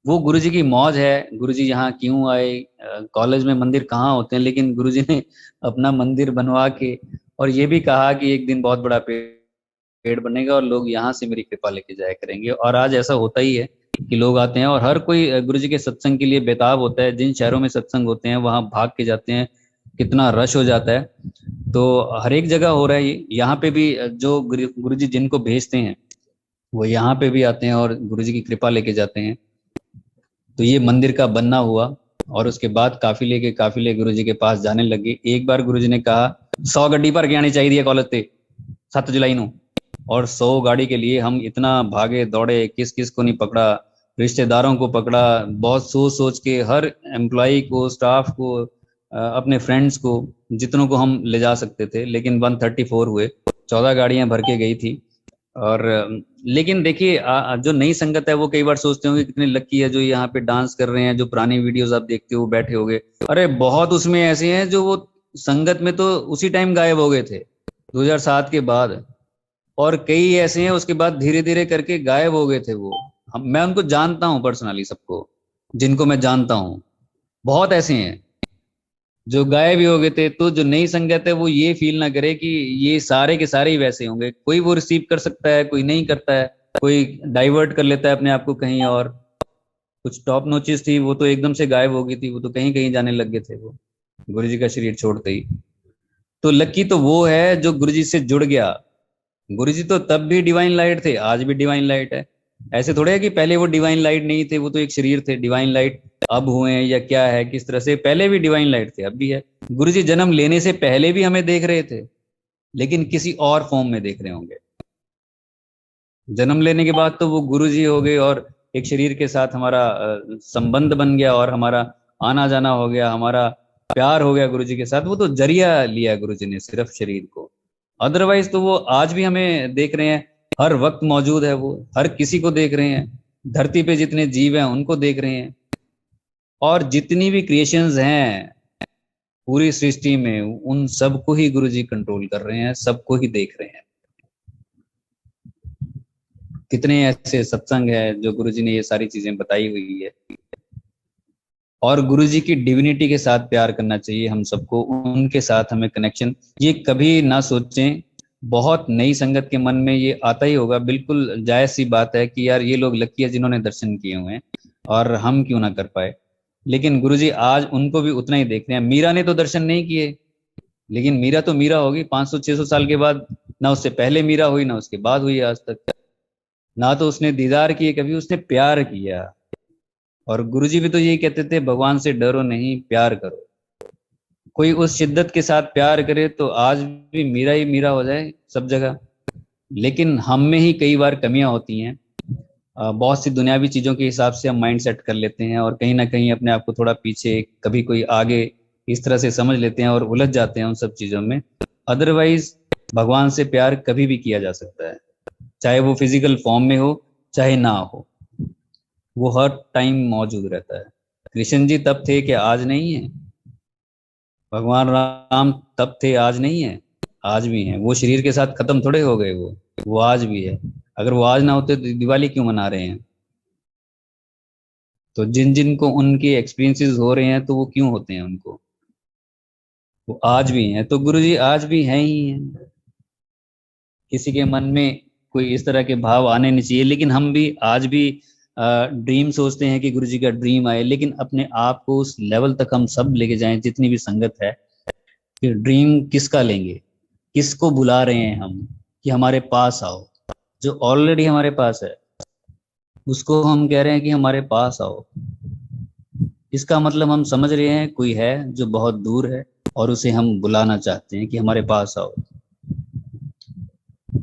वो गुरुजी की मौज है, गुरुजी यहाँ क्यों आए, कॉलेज में मंदिर कहाँ होते हैं, लेकिन गुरुजी ने अपना मंदिर बनवा के, और ये भी कहा कि एक दिन बहुत बड़ा पेड़ बनेगा और लोग यहाँ से मेरी कृपा लेके जाया करेंगे। और आज ऐसा होता ही है कि लोग आते हैं, और हर कोई गुरुजी के सत्संग के लिए बेताब होता है। जिन शहरों में सत्संग होते हैं वहां भाग के जाते हैं, कितना रश हो जाता है। तो हर एक जगह हो रहा है ये, यहाँ पे भी जो गुरुजी जिनको भेजते हैं वो यहाँ पे भी आते हैं और गुरुजी की कृपा लेके जाते हैं। तो ये मंदिर का बनना हुआ, और उसके बाद काफिले गुरुजी के पास जाने लगे। एक बार गुरुजी ने कहा 100 गड्डी भर के आनी चाहिए कॉलेज से 7 जुलाई नू। और 100 गाड़ी के लिए हम इतना भागे दौड़े, किस किस को नहीं पकड़ा, रिश्तेदारों को पकड़ा, बहुत सोच सोच के हर एम्प्लॉय को, स्टाफ को, अपने फ्रेंड्स को, जितनों को हम ले जा सकते थे। लेकिन 134 हुए, 14 गाड़ियां भर के गई थी। और लेकिन देखिए जो नई संगत है वो कई बार सोचते होंगे कितने लकी है जो यहाँ पे डांस कर रहे हैं, जो पुरानी वीडियोस आप देखते हो बैठे होगे। अरे बहुत उसमें ऐसे हैं जो वो संगत में तो उसी टाइम गायब हो गए थे 2007 के बाद, और कई ऐसे हैं उसके बाद धीरे धीरे करके गायब हो गए थे वो। मैं उनको जानता हूँ पर्सनली, सबको जिनको मैं जानता हूँ, बहुत ऐसे हैं जो गायब ही हो गए थे। तो जो नई संगत है वो ये फील ना करे कि ये सारे के सारे ही वैसे होंगे। कोई वो रिसीव कर सकता है, कोई नहीं करता है, कोई डाइवर्ट कर लेता है अपने आप को कहीं और। कुछ टॉप नोचेस थी वो तो एकदम से गायब हो गई थी, वो तो कहीं कहीं जाने लग गए थे वो गुरुजी का शरीर छोड़ते ही। तो लकी तो वो है जो गुरुजी से जुड़ गया। गुरुजी तो तब भी डिवाइन लाइट थे, आज भी डिवाइन लाइट है। ऐसे थोड़े है कि पहले वो डिवाइन लाइट नहीं थे, वो तो एक शरीर थे। डिवाइन लाइट अब हुए हैं या क्या है, किस तरह से, पहले भी डिवाइन लाइट थे, अब भी है। गुरुजी जन्म लेने से पहले भी हमें देख रहे थे, लेकिन किसी और फॉर्म में देख रहे होंगे। जन्म लेने के बाद तो वो गुरुजी हो गए और एक शरीर के साथ हमारा संबंध बन गया और हमारा आना जाना हो गया, हमारा प्यार हो गया गुरुजी के साथ। वो तो जरिया लिया गुरुजी ने सिर्फ शरीर को। अदरवाइज तो वो आज भी हमें देख रहे हैं, हर वक्त मौजूद है वो, हर किसी को देख रहे हैं। धरती पे जितने जीव हैं उनको देख रहे हैं, और जितनी भी क्रिएशंस हैं पूरी सृष्टि में उन सबको ही गुरुजी कंट्रोल कर रहे हैं, सबको ही देख रहे हैं। कितने ऐसे सत्संग है जो गुरुजी ने ये सारी चीजें बताई हुई है। और गुरुजी की डिविनिटी के साथ प्यार करना चाहिए हम सबको, उनके साथ हमें कनेक्शन। ये कभी ना सोचें, बहुत नई संगत के मन में ये आता ही होगा, बिल्कुल जायज सी बात है कि यार ये लोग लकी है जिन्होंने दर्शन किए हुए हैं और हम क्यों ना कर पाए। लेकिन गुरुजी आज उनको भी उतना ही देख रहे हैं। मीरा ने तो दर्शन नहीं किए, लेकिन मीरा तो मीरा होगी 500-600 साल के बाद। ना उससे पहले मीरा हुई, ना उसके बाद हुई आज तक। ना तो उसने दीदार किए कभी, उसने प्यार किया। और गुरुजी भी तो यही कहते थे, भगवान से डरो नहीं, प्यार करो। कोई उस शिद्दत के साथ प्यार करे तो आज भी मीरा ही मीरा हो जाए सब जगह। लेकिन हम में ही कई बार कमियां होती हैं। बहुत सी दुनियावी चीजों के हिसाब से हम माइंड सेट कर लेते हैं और कहीं ना कहीं अपने आप को थोड़ा पीछे, कभी कोई आगे, इस तरह से समझ लेते हैं और उलझ जाते हैं उन सब चीजों में। अदरवाइज भगवान से प्यार कभी भी किया जा सकता है, चाहे वो फिजिकल फॉर्म में हो चाहे ना हो, वो हर टाइम मौजूद रहता है। कृष्ण जी तब थे कि आज नहीं है, भगवान राम तब थे आज नहीं है, आज भी हैं। वो शरीर के साथ खत्म थोड़े हो गए, वो आज भी है। अगर वो आज ना होते तो दिवाली क्यों मना रहे हैं? तो जिन जिन को उनके एक्सपीरियंसेस हो रहे हैं तो वो क्यों होते हैं उनको, वो आज भी हैं। तो गुरु जी आज भी हैं ही हैं। किसी के मन में कोई इस तरह के भाव आने नहीं चाहिए। लेकिन हम भी आज भी ड्रीम सोचते हैं कि गुरु जी का ड्रीम आए, लेकिन अपने आप को उस लेवल तक हम सब लेके जाएं, जितनी भी संगत है, कि ड्रीम किसका लेंगे, किसको बुला रहे हैं हम कि हमारे पास आओ। जो ऑलरेडी हमारे पास है उसको हम कह रहे हैं कि हमारे पास आओ। इसका मतलब हम समझ रहे हैं कोई है जो बहुत दूर है और उसे हम बुलाना चाहते हैं कि हमारे पास आओ।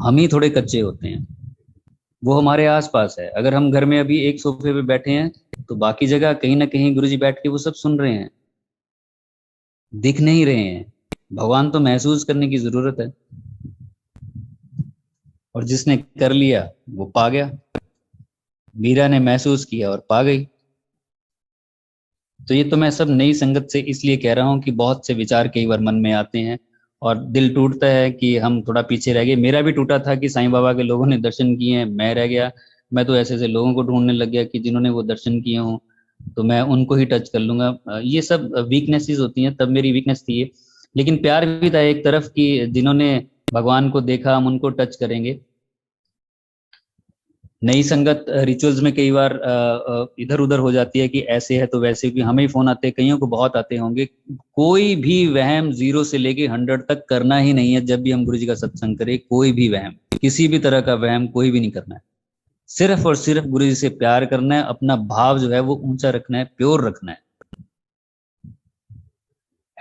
हम ही थोड़े कच्चे होते हैं, वो हमारे आसपास है। अगर हम घर में अभी एक सोफे पे बैठे हैं तो बाकी जगह कहीं ना कहीं गुरुजी बैठ के वो सब सुन रहे हैं, दिख नहीं रहे हैं। भगवान तो महसूस करने की जरूरत है, और जिसने कर लिया वो पा गया। मीरा ने महसूस किया और पा गई। तो ये तो मैं सब नई संगत से इसलिए कह रहा हूँ कि बहुत से विचार कई बार मन में आते हैं और दिल टूटता है कि हम थोड़ा पीछे रह गए। मेरा भी टूटा था कि साईं बाबा के लोगों ने दर्शन किए हैं, मैं रह गया। मैं तो ऐसे ऐसे लोगों को ढूंढने लग गया कि जिन्होंने वो दर्शन किए हों तो मैं उनको ही टच कर लूंगा। ये सब वीकनेसेस होती हैं, तब मेरी वीकनेस थी ये। लेकिन प्यार भी था एक तरफ कि जिन्होंने भगवान को देखा हम उनको टच करेंगे। नई संगत रिचुअल्स में कई बार इधर उधर हो जाती है कि ऐसे है तो वैसे, भी हमें ही फोन आते हैं, कईयों को बहुत आते होंगे। कोई भी वहम 0 से लेके 100 तक करना ही नहीं है। जब भी हम गुरु जी का सत्संग करें, कोई भी वहम, किसी भी तरह का वहम कोई भी नहीं करना है। सिर्फ और सिर्फ गुरु जी से प्यार करना है, अपना भाव जो है वो ऊंचा रखना है, प्योर रखना है।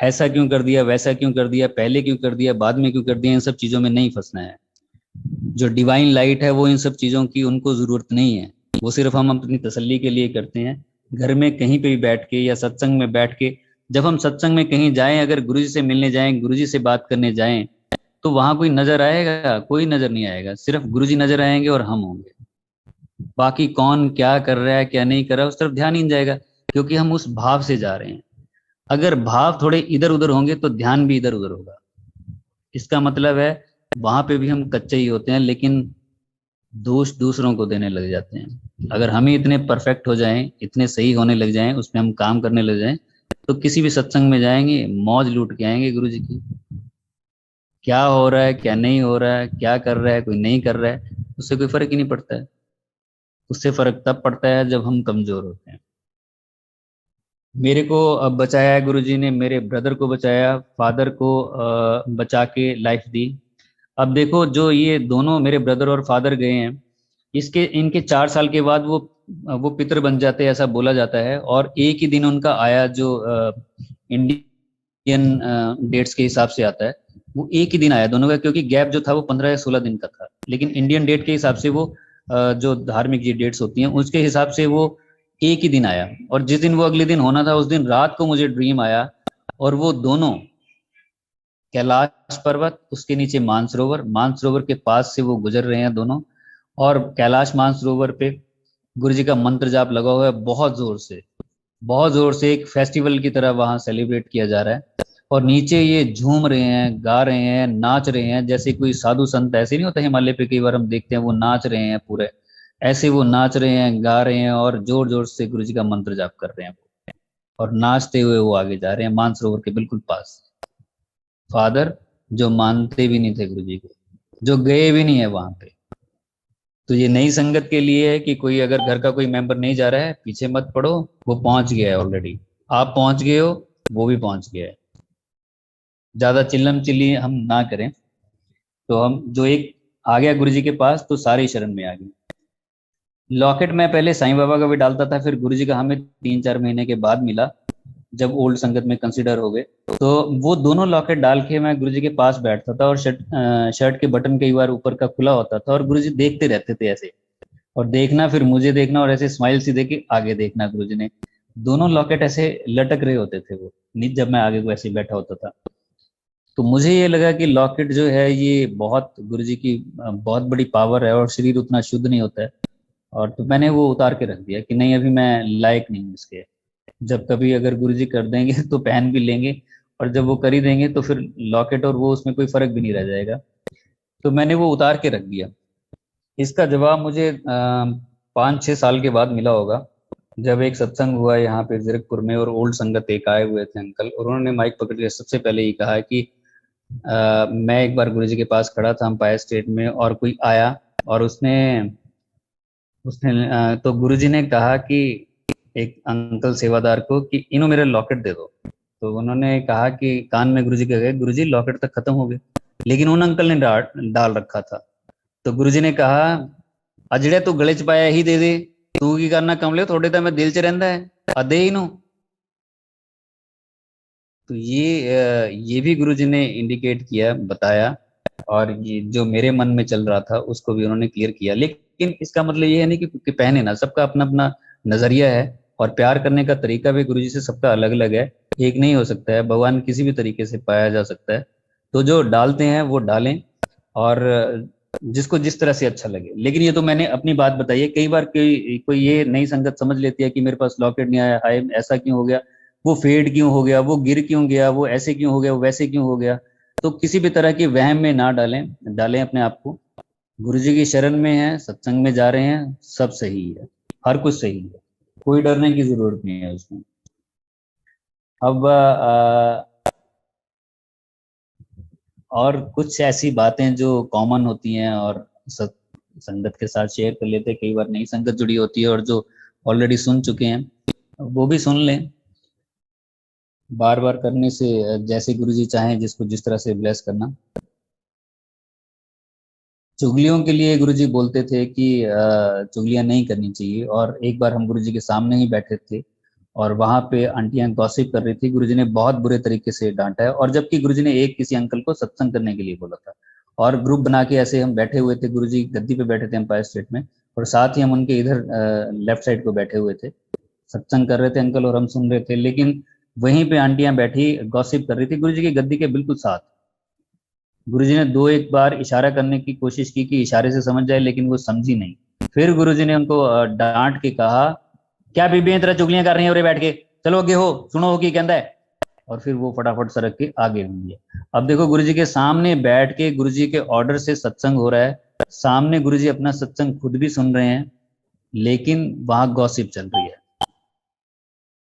ऐसा क्यों कर दिया, वैसा क्यों कर दिया, पहले क्यों कर दिया, बाद में क्यों कर दिया, इन सब चीज़ों में नहीं फंसना है। जो डिवाइन लाइट है वो इन सब चीज़ों की उनको ज़रूरत नहीं है, वो सिर्फ हम अपनी तसल्ली के लिए करते हैं। घर में कहीं पे भी बैठ के या सत्संग में बैठ के, जब हम सत्संग में कहीं जाएं, अगर गुरुजी से मिलने जाएं, गुरुजी से बात करने जाएं, तो वहां कोई नजर आएगा? कोई नजर नहीं आएगा, सिर्फ गुरुजी नजर आएंगे और हम होंगे। बाकी कौन क्या कर रहा है क्या नहीं कर रहा है उस तरफ ध्यान ही नहीं जाएगा, क्योंकि हम उस भाव से जा रहे हैं। अगर भाव थोड़े इधर उधर होंगे तो ध्यान भी इधर उधर होगा। इसका मतलब है वहां पे भी हम कच्चे ही होते हैं, लेकिन दोष दूसरों को देने लग जाते हैं। अगर हम ही इतने परफेक्ट हो जाएं, इतने सही होने लग जाएं, उसमें हम काम करने लग जाएं, तो किसी भी सत्संग में जाएंगे, मौज लूट के आएंगे गुरु जी की। क्या हो रहा है क्या नहीं हो रहा है, क्या कर रहा है कोई नहीं कर रहा है, उससे कोई फर्क ही नहीं पड़ता है। उससे फर्क तब पड़ता है जब हम कमजोर होते हैं। मेरे को अब बचाया है गुरुजी ने, मेरे ब्रदर को बचाया, फादर को बचा के लाइफ दी। अब देखो, जो ये दोनों मेरे ब्रदर और फादर गए हैं, इसके इनके 4 साल के बाद वो पितर बन जाते हैं, ऐसा बोला जाता है। और एक ही दिन उनका आया, जो इंडियन डेट्स के हिसाब से आता है, वो एक ही दिन आया दोनों का, क्योंकि गैप जो था वो 15 या 16 दिन का था। लेकिन इंडियन डेट के हिसाब से वो जो धार्मिक जी डेट्स होती हैं उसके हिसाब से वो एक ही दिन आया। और जिस दिन वो अगले दिन होना था, उस दिन रात को मुझे ड्रीम आया, और वो दोनों कैलाश पर्वत, उसके नीचे मानसरोवर, मानसरोवर के पास से वो गुजर रहे हैं दोनों। और कैलाश मानसरोवर पे गुरु जी का मंत्र जाप लगा हुआ है, बहुत जोर से, बहुत जोर से, एक फेस्टिवल की तरह वहां सेलिब्रेट किया जा रहा है। और नीचे ये झूम रहे हैं, गा रहे हैं, नाच रहे हैं, जैसे कोई साधु संत ऐसे नहीं होता हिमालय पे कई बार हम देखते हैं वो नाच रहे हैं पूरे, ऐसे वो नाच रहे हैं, गा रहे हैं, और जोर जोर से गुरु जी का मंत्र जाप कर रहे हैं। और नाचते हुए वो आगे जा रहे हैं मानसरोवर के बिल्कुल पास। फादर जो मानते भी नहीं थे गुरु जी को, जो गए भी नहीं है वहां पे। तो ये नई संगत के लिए है कि कोई अगर घर का कोई मेंबर नहीं जा रहा है, पीछे मत पड़ो, वो पहुंच गया है ऑलरेडी। आप पहुंच गए हो, वो भी पहुंच गया है। ज्यादा चिल्लम चिल्ली हम ना करें। तो हम जो एक आ गया गुरु जी के पास, तो सारी शरण में आ गए। लॉकेट मैं पहले साईं बाबा का भी डालता था, फिर गुरु जी का हमें 3-4 महीने के बाद मिला, जब ओल्ड संगत में कंसिडर हो गए। तो वो दोनों लॉकेट डाल के मैं गुरुजी के पास बैठता था, और शर्ट के बटन कई बार ऊपर का खुला होता था, और गुरुजी देखते रहते थे ऐसे, और देखना, फिर मुझे देखना, और ऐसे स्माइल सी देके आगे देखना गुरुजी ने। दोनों लॉकेट ऐसे लटक रहे होते थे वो, जब मैं आगे को ऐसे बैठा होता था। तो मुझे ये लगा कि लॉकेट जो है ये बहुत गुरुजी की बहुत बड़ी पावर है, और शरीर उतना शुद्ध नहीं होता है। और तो मैंने वो उतार के रख दिया कि नहीं, अभी मैं लायक नहीं हूँ इसके। जब कभी अगर गुरुजी कर देंगे तो पहन भी लेंगे, और जब वो कर ही देंगे तो फिर लॉकेट और वो, उसमें कोई फर्क भी नहीं रह जाएगा। तो मैंने वो उतार के रख दिया। इसका जवाब मुझे 5-6 साल के बाद मिला होगा, जब एक सत्संग हुआ यहाँ पे जीरकपुर में, और ओल्ड संगत एक आए हुए थे अंकल, और उन्होंने माइक पकड़ के सबसे पहले ये कहा कि मैं एक बार गुरुजी के पास खड़ा था अंपायर स्टेट में, और कोई आया, और उसने उसने तो गुरुजी ने कहा कि एक अंकल सेवादार को कि इन्हों मेरा लॉकेट दे दो। तो उन्होंने कहा कि कान में गुरुजी के गए, गुरुजी लॉकेट तक खत्म हो गए, लेकिन उन अंकल ने डाल रखा था। तो गुरुजी ने कहा, अजड़े तू गले च पाया ही दे दे, तू की करना कमले, थोड़े तो मैं दिल च रहिंदा है, अदे ही नो। तो ये भी गुरुजी ने इंडिकेट किया, बताया। और ये जो मेरे मन में चल रहा था उसको भी उन्होंने क्लियर किया। लेकिन इसका मतलब ये है नहीं कि पहने ना, सबका अपना अपना नजरिया है, और प्यार करने का तरीका भी गुरुजी से सबका अलग अलग है, एक नहीं हो सकता है। भगवान किसी भी तरीके से पाया जा सकता है। तो जो डालते हैं वो डालें, और जिसको जिस तरह से अच्छा लगे। लेकिन ये तो मैंने अपनी बात बताई है। कई बार कोई कोई ये नई संगत समझ लेती है कि मेरे पास लॉकेट नहीं आया, हाय ऐसा क्यों हो गया, वो फेड क्यों हो गया, वो गिर क्यों गया, वो ऐसे क्यों हो गया, वो वैसे क्यों हो गया। तो किसी भी तरह की वहम में ना डालें, डालें अपने आप को। गुरुजी की शरण में है, सत्संग में जा रहे हैं, सब सही है, हर कुछ सही है, कोई डरने की जरूरत नहीं है उसमें। अब और कुछ ऐसी बातें जो कॉमन होती हैं और संगत के साथ शेयर कर लेते हैं। कई बार नई संगत जुड़ी होती है, और जो ऑलरेडी सुन चुके हैं वो भी सुन लें। बार बार करने से जैसे गुरुजी चाहें जिसको जिस तरह से ब्लेस करना। चुगलियों के लिए गुरुजी बोलते थे कि चुगलियां नहीं करनी चाहिए। और एक बार हम गुरुजी के सामने ही बैठे थे, और वहां पे आंटियां गॉसिप कर रही थी। गुरुजी ने बहुत बुरे तरीके से डांटा है, और जबकि गुरुजी ने एक किसी अंकल को सत्संग करने के लिए बोला था। और ग्रुप बना के ऐसे हम बैठे हुए थे, गुरुजी गद्दी पे बैठे थे एम्पायर स्टेट में, और साथ ही हम उनके इधर लेफ्ट साइड को बैठे हुए थे। सत्संग कर रहे थे अंकल और हम सुन रहे थे, लेकिन वहीं पे आंटियां बैठी गॉसिप कर रही थी गुरुजी की गद्दी के बिल्कुल साथ। गुरुजी ने दो एक बार इशारा करने की कोशिश की कि इशारे से समझ जाए, लेकिन वो समझी नहीं। फिर गुरुजी ने उनको डांट के कहा, क्या बीबियां तरह चुगलियां कर रही हैं उरे बैठ के, चलो आगे हो, सुनो हो की कहता है। और फिर वो फटाफट सरक के आगे होंगे। अब देखो, गुरुजी के सामने बैठ के गुरुजी के ऑर्डर से सत्संग हो रहा है, सामने गुरुजी अपना सत्संग खुद भी सुन रहे हैं, लेकिन वहां गॉसिप चल रही है।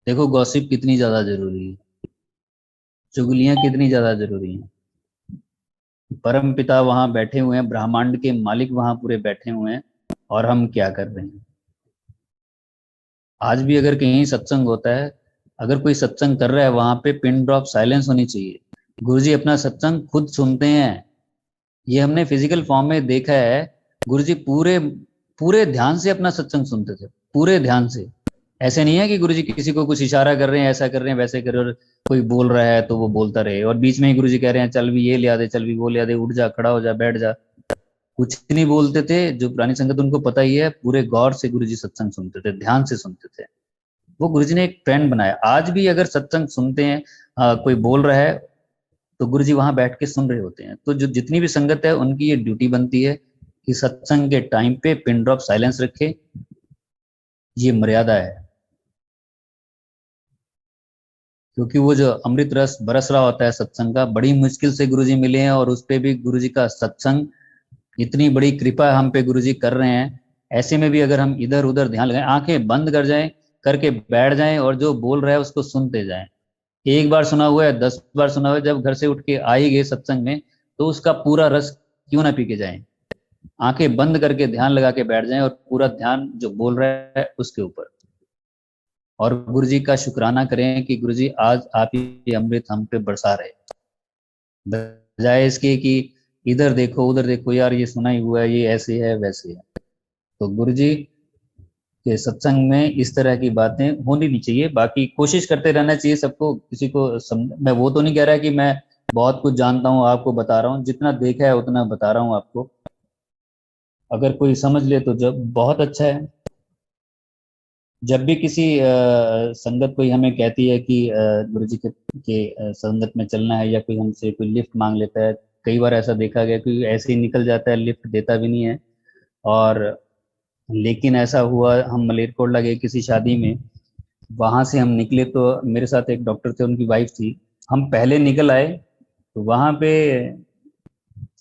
देखो गॉसिप कितनी ज्यादा जरूरी है, चुगलियां कितनी ज्यादा जरूरी हैं। परम पिता वहां बैठे हुए हैं, ब्रह्मांड के मालिक वहां पूरे बैठे हुए हैं, और हम क्या कर रहे हैं। आज भी अगर कहीं सत्संग होता है, अगर कोई सत्संग कर रहा है, वहां पे पिन ड्रॉप साइलेंस होनी चाहिए। गुरुजी अपना सत्संग खुद सुनते हैं, ये हमने फिजिकल फॉर्म में देखा है। गुरुजी पूरे पूरे ध्यान से अपना सत्संग सुनते थे, पूरे ध्यान से। ऐसे नहीं है कि गुरुजी किसी को कुछ इशारा कर रहे हैं, ऐसा कर रहे हैं, वैसे कर रहे हैं, और कोई बोल रहा है तो वो बोलता रहे, और बीच में ही गुरुजी कह रहे हैं चल भी ये लिया दे, चल भी वो लिया दे, उठ जा, खड़ा हो जा, बैठ जा। कुछ नहीं बोलते थे। जो पुरानी संगत उनको पता ही है, पूरे गौर से गुरुजी सत्संग सुनते थे, ध्यान से सुनते थे। वो गुरुजी ने एक ट्रेंड बनाया। आज भी अगर सत्संग सुनते हैं, कोई बोल रहा है, तो गुरुजी वहां बैठ के सुन रहे होते हैं। तो जो जितनी भी संगत है, उनकी ये ड्यूटी बनती है कि सत्संग के टाइम पे पिन ड्रॉप साइलेंस रखे। ये मर्यादा है, क्योंकि वो जो अमृत रस बरस रहा होता है सत्संग का, बड़ी मुश्किल से गुरुजी मिले हैं, और उस पे भी गुरुजी का सत्संग, इतनी बड़ी कृपा हम पे गुरुजी कर रहे हैं। ऐसे में भी अगर हम इधर उधर ध्यान लगाएं, आंखें बंद कर जाएं, करके बैठ जाएं, और जो बोल रहा है उसको सुनते जाएं। एक बार सुना हुआ है, 10 बार सुना हुआ है, जब घर से उठ के आ ही गए सत्संग में, तो उसका पूरा रस क्यों ना पी के जाएं। आंखें बंद करके ध्यान लगा के बैठ जाएं, और पूरा ध्यान जो बोल रहा है उसके ऊपर, और गुरुजी का शुक्राना करें कि गुरुजी आज आप ही अमृत हम पे बरसा रहे, बजाय इसके कि इधर देखो उधर देखो, यार ये सुना ही हुआ है, ये ऐसे है वैसे है। तो गुरुजी के सत्संग में इस तरह की बातें होनी नहीं चाहिए। बाकी कोशिश करते रहना चाहिए सबको, किसी को मैं वो तो नहीं कह रहा कि मैं बहुत कुछ जानता हूँ आपको बता रहा हूँ, जितना देखा है उतना बता रहा हूँ आपको। अगर कोई समझ ले तो जब बहुत अच्छा है। जब भी किसी संगत कोई हमें कहती है कि गुरुजी के संगत में चलना है, या कोई हमसे कोई लिफ्ट मांग लेता है, कई बार ऐसा देखा गया कि ऐसे ही निकल जाता है, लिफ्ट देता भी नहीं है। और लेकिन ऐसा हुआ, हम मलेरकोटला गए किसी शादी में, वहां से हम निकले तो मेरे साथ एक डॉक्टर थे, उनकी वाइफ थी। हम पहले निकल आए, तो वहां पे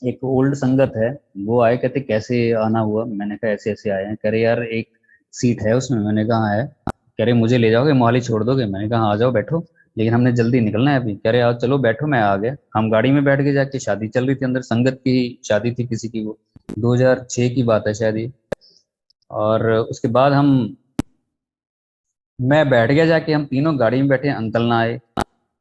एक ओल्ड संगत है, वो आए, कहते कैसे आना हुआ। मैंने कहा ऐसे ऐसे आए हैं। कह रहे यार एक सीट है उसमें। मैंने कहा "हाँ है"। कह रहे मुझे ले जाओगे, मोहाली छोड़ दोगे। मैंने कहा "हाँ, आ जाओ बैठो, लेकिन हमने जल्दी निकलना है अभी"। कह रहे आओ चलो बैठो। मैं आ गया, हम गाड़ी में बैठ के जाके, शादी चल रही थी अंदर, संगत की शादी थी किसी की, वो 2006 की बात है शायद ये। और उसके बाद हम, मैं बैठ गया जाके, हम तीनों गाड़ी में बैठे, अंकल ना आए।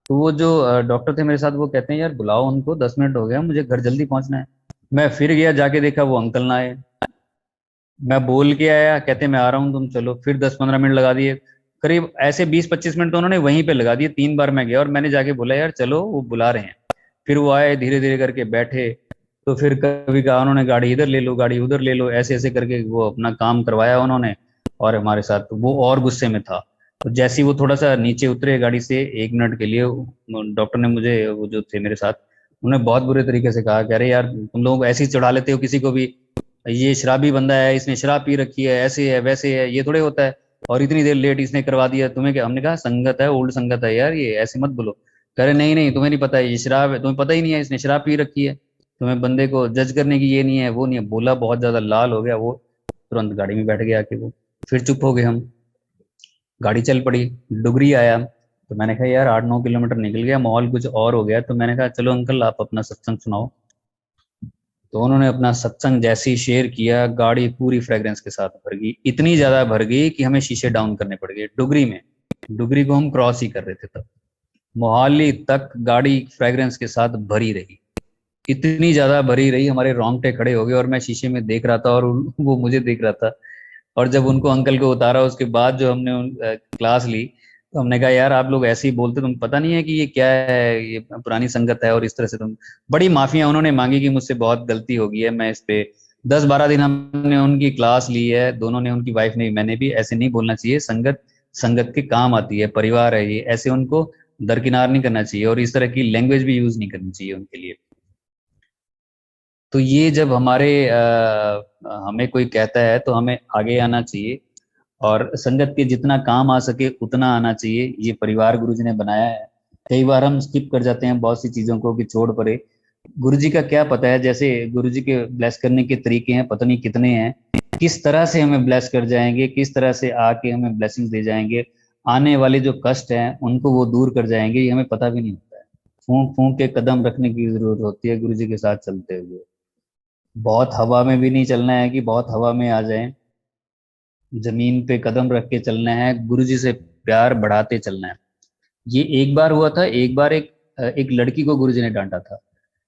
तो वो जो डॉक्टर थे मेरे साथ, वो कहते हैं यार बुलाओ उनको, 10 मिनट हो गया, मुझे घर जल्दी पहुंचना है। मैं फिर गया, जाके देखा वो अंकल ना आए। मैं बोल के आया, कहते मैं आ रहा हूँ तुम चलो। फिर 10-15 मिनट लगा दिए, करीब ऐसे 20-25 मिनट तो उन्होंने वहीं पे लगा दिए। 3 बार मैं गया और मैंने जाके बोला यार चलो, वो बुला रहे हैं। फिर वो आए, धीरे धीरे करके बैठे। तो फिर कभी कहा उन्होंने गाड़ी इधर ले लो, गाड़ी उधर ले लो, ऐसे ऐसे करके वो अपना काम करवाया उन्होंने। और हमारे साथ तो वो और गुस्से में था। तो जैसे ही वो थोड़ा सा नीचे उतरे गाड़ी से, 1 मिनट के लिए डॉक्टर ने मुझे, वो जो थे मेरे साथ, उन्हें बहुत बुरे तरीके से कहा, कह रहे यार तुम लोग ऐसे ही चढ़ा लेते हो किसी को भी, ये शराबी बंदा है, इसने शराब पी रखी है, ऐसे है वैसे है, ये थोड़े होता है, और इतनी देर लेट इसने करवा दिया तुम्हें क्या। हमने कहा संगत है, ओल्ड संगत है यार, ये ऐसे मत बोलो। कह रहे नहीं नहीं, तुम्हें नहीं पता है, ये शराब है, तुम्हें पता ही नहीं है, इसने शराब पी रखी है, तुम्हें बंदे को जज करने की ये नहीं है वो नहीं है। बोला, बहुत ज्यादा लाल हो गया वो, तुरंत गाड़ी में बैठ गया कि वो। फिर चुप हो गए हम, गाड़ी चल पड़ी। डुगरी आया, तो मैंने कहा यार 8-9 किलोमीटर निकल गया, माहौल कुछ और हो गया। तो मैंने कहा चलो अंकल आप अपना सत्संग सुनाओ। तो उन्होंने अपना सत्संग जैसे ही शेयर किया, गाड़ी पूरी फ्रेग्रेंस के साथ भर गई, इतनी ज्यादा भर गई कि हमें शीशे डाउन करने पड़ गए डुगरी में। डुगरी को हम क्रॉस ही कर रहे थे तब। मोहाली तक गाड़ी फ्रेग्रेंस के साथ भरी रही, इतनी ज्यादा भरी रही, हमारे रोंगटे खड़े हो गए। और मैं शीशे में देख रहा था और वो मुझे देख रहा था। और जब उनको अंकल को उतारा, उसके बाद जो हमने क्लास ली, तो हमने कहा यार आप लोग ऐसे ही बोलते, तुम पता नहीं है कि ये क्या है, ये पुरानी संगत है और इस तरह से तुम। बड़ी माफियां उन्होंने मांगी कि मुझसे बहुत गलती हो गई है, मैं इस पे 10-12 दिन हमने उनकी क्लास ली है, दोनों ने, उनकी वाइफ ने, मैंने भी। ऐसे नहीं बोलना चाहिए, संगत संगत के काम आती है, परिवार है ये, ऐसे उनको दरकिनार नहीं करना चाहिए और इस तरह की लैंग्वेज भी यूज नहीं करनी चाहिए उनके लिए। तो ये जब हमें कोई कहता है तो हमें आगे आना चाहिए और संगत के जितना काम आ सके उतना आना चाहिए। ये परिवार गुरु जी ने बनाया है। कई बार हम स्किप कर जाते हैं बहुत सी चीजों को कि छोड़ पड़े। गुरु जी का क्या पता है, जैसे गुरु जी के ब्लेस करने के तरीके हैं पता नहीं कितने हैं, किस तरह से हमें ब्लेस कर जाएंगे, किस तरह से आके हमें ब्लेसिंग्स दे जाएंगे, आने वाले जो कष्ट हैं उनको वो दूर कर जाएंगे, ये हमें पता भी नहीं होता है। फूंक फूंक के कदम रखने की जरूरत होती है गुरु जी के साथ चलते हुए। बहुत हवा में भी नहीं चलना है कि बहुत हवा में आ जाए, जमीन पे कदम रख के चलना है, गुरु जी से प्यार बढ़ाते चलना है। ये एक बार हुआ था, एक बार एक लड़की को गुरु जी ने डांटा था।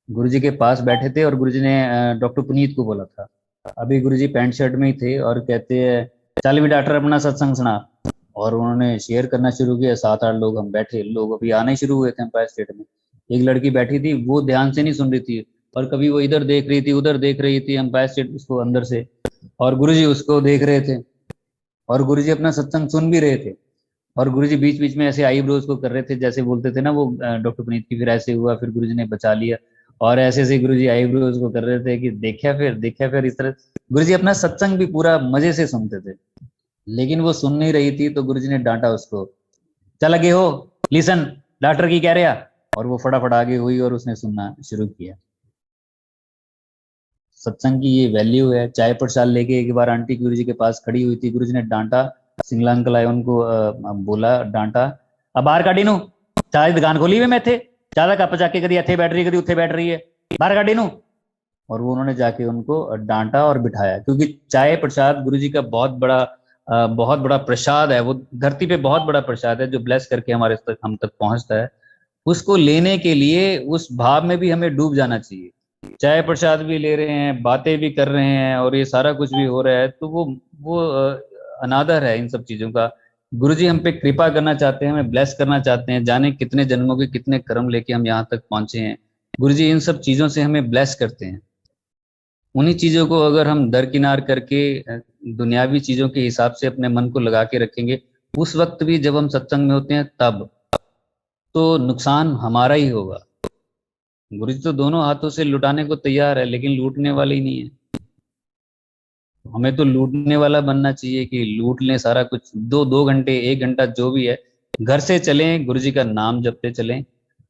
गुरु जी के पास बैठे थे और गुरु जी ने डॉक्टर पुनीत को बोला था। अभी गुरु जी पैंट शर्ट में ही थे और कहते हैं चल भी डॉक्टर अपना सत्संग सुना। और उन्होंने शेयर करना शुरू किया, 7-8 लोग हम बैठे, लोग अभी आने शुरू हुए थे एम्पायर स्टेट में। एक लड़की बैठी थी, वो ध्यान से नहीं सुन रही थी और कभी वो इधर देख रही थी उधर देख रही थी एम्पायर स्टेट उसको अंदर से, और गुरु जी उसको देख रहे थे और गुरुजी अपना सत्संग सुन भी रहे थे। और गुरुजी बीच बीच में ऐसे आईब्रोज को कर रहे थे, जैसे बोलते थे ना वो डॉक्टर पुनीत की, फिर ऐसे हुआ, फिर गुरुजी ने बचा लिया। और ऐसे ऐसे गुरुजी आईब्रोज को कर रहे थे कि देखा फिर इस तरह। गुरुजी अपना सत्संग भी पूरा मजे से सुनते थे, लेकिन वो सुन नहीं रही थी तो गुरुजी ने डांटा उसको, चल आगे हो, लिसन, डॉक्टर की कह रहा। और वो फटाफट आगे हुई और उसने सुनना शुरू किया। सत्संग की ये वैल्यू है। चाय प्रसाद लेके एक बार आंटी गुरु जी के पास खड़ी हुई थी, गुरु जी ने डांटा, सिंगला अंकल आए उनको बोला, डांटा, अब बाहर काटी नू, चाय दुकान खोली हुई मैं थे, ज्यादा कप जाके कभी इथे बैठ रही, कभी उथे बैठ रही है, बाहर काटी नू। और वो उन्होंने जाके उनको डांटा और बिठाया, क्योंकि चाय प्रसाद गुरु जी का बहुत बड़ा प्रसाद है, वो धरती पे बहुत बड़ा प्रसाद है जो ब्लेस करके हमारे तक, हम तक पहुंचता है। उसको लेने के लिए उस भाव में भी हमें डूब जाना चाहिए। चाय प्रसाद भी ले रहे हैं, बातें भी कर रहे हैं और ये सारा कुछ भी हो रहा है, तो वो अनादर है इन सब चीजों का। गुरुजी हम पे कृपा करना चाहते हैं, हमें ब्लेस करना चाहते हैं, जाने कितने जन्मों के कितने कर्म लेके हम यहाँ तक पहुंचे हैं। गुरुजी इन सब चीजों से हमें ब्लेस करते हैं। उन्हीं चीजों को अगर हम दरकिनार करके दुनियावी चीजों के हिसाब से अपने मन को लगा के रखेंगे, उस वक्त भी जब हम सत्संग में होते हैं तब तो नुकसान हमारा ही होगा। गुरु जी तो दोनों हाथों से लुटाने को तैयार है, लेकिन लूटने वाले ही नहीं है। हमें तो लूटने वाला बनना चाहिए कि लूट लें सारा कुछ, 2-2 घंटे 1 घंटा जो भी है, घर से चलें, गुरु जी का नाम जपते चलें,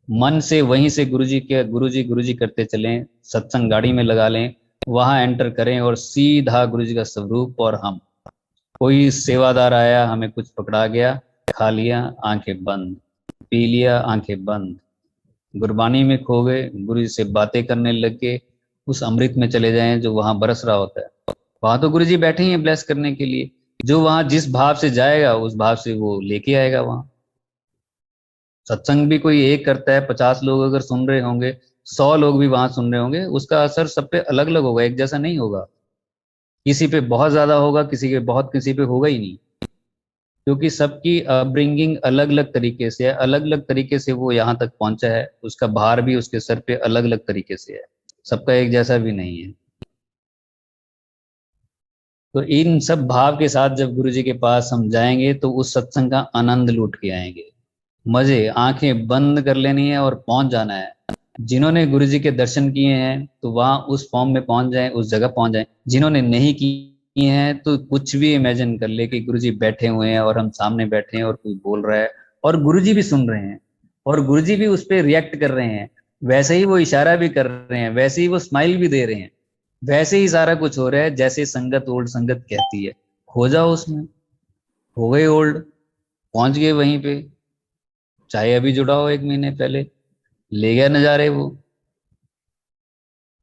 मन से वहीं से गुरु जी करते चलें, सत्संग गाड़ी में लगा लें, वहां एंटर करें और सीधा गुरु जी का स्वरूप। और हम, कोई सेवादार आया, हमें कुछ पकड़ा गया, खा लिया आंखें बंद, पी लिया आंखें बंद, गुरबानी में खो गए, गुरु जी से बातें करने लग के उस अमृत में चले जाएं जो वहां बरस रहा होता है। वहां तो गुरु जी बैठे ही हैं ब्लेस करने के लिए। जो वहां जिस भाव से जाएगा उस भाव से वो लेके आएगा वहां। सत्संग भी कोई एक करता है, 50 लोग अगर सुन रहे होंगे, 100 लोग भी वहां सुन रहे होंगे, उसका असर सब पे अलग अलग होगा, एक जैसा नहीं होगा। किसी पे बहुत ज्यादा होगा, किसी पे होगा ही नहीं, क्योंकि सबकी अपब्रिंगिंग अलग अलग तरीके से है, अलग अलग तरीके से वो यहाँ तक पहुंचा है, उसका भार भी उसके सर पे अलग अलग तरीके से है, सबका एक जैसा भी नहीं है। तो इन सब भाव के साथ जब गुरु जी के पास हम जाएंगे तो उस सत्संग का आनंद लूट के आएंगे। मजे, आंखें बंद कर लेनी है और पहुंच जाना है। जिन्होंने गुरु जी के दर्शन किए हैं तो वहां उस फॉर्म में पहुंच जाएं, उस जगह पहुंच जाएं। जिन्होंने नहीं किए हैं तो कुछ भी इमेजिन कर ले कि गुरु जी बैठे हुए हैं और हम सामने बैठे हैं और कोई बोल रहा है और गुरु जी भी सुन रहे हैं और गुरु जी भी उस पर रिएक्ट कर रहे हैं, वैसे ही वो इशारा भी कर रहे हैं, वैसे ही वो स्माइल भी दे रहे हैं, वैसे ही सारा कुछ हो रहा है जैसे संगत ओल्ड संगत कहती है। खो जाओ उसमें, हो गए ओल्ड, पहुंच गए वहीं पे। चाहे अभी जुड़ा हो 1 महीने पहले, ले गया नजारे वो,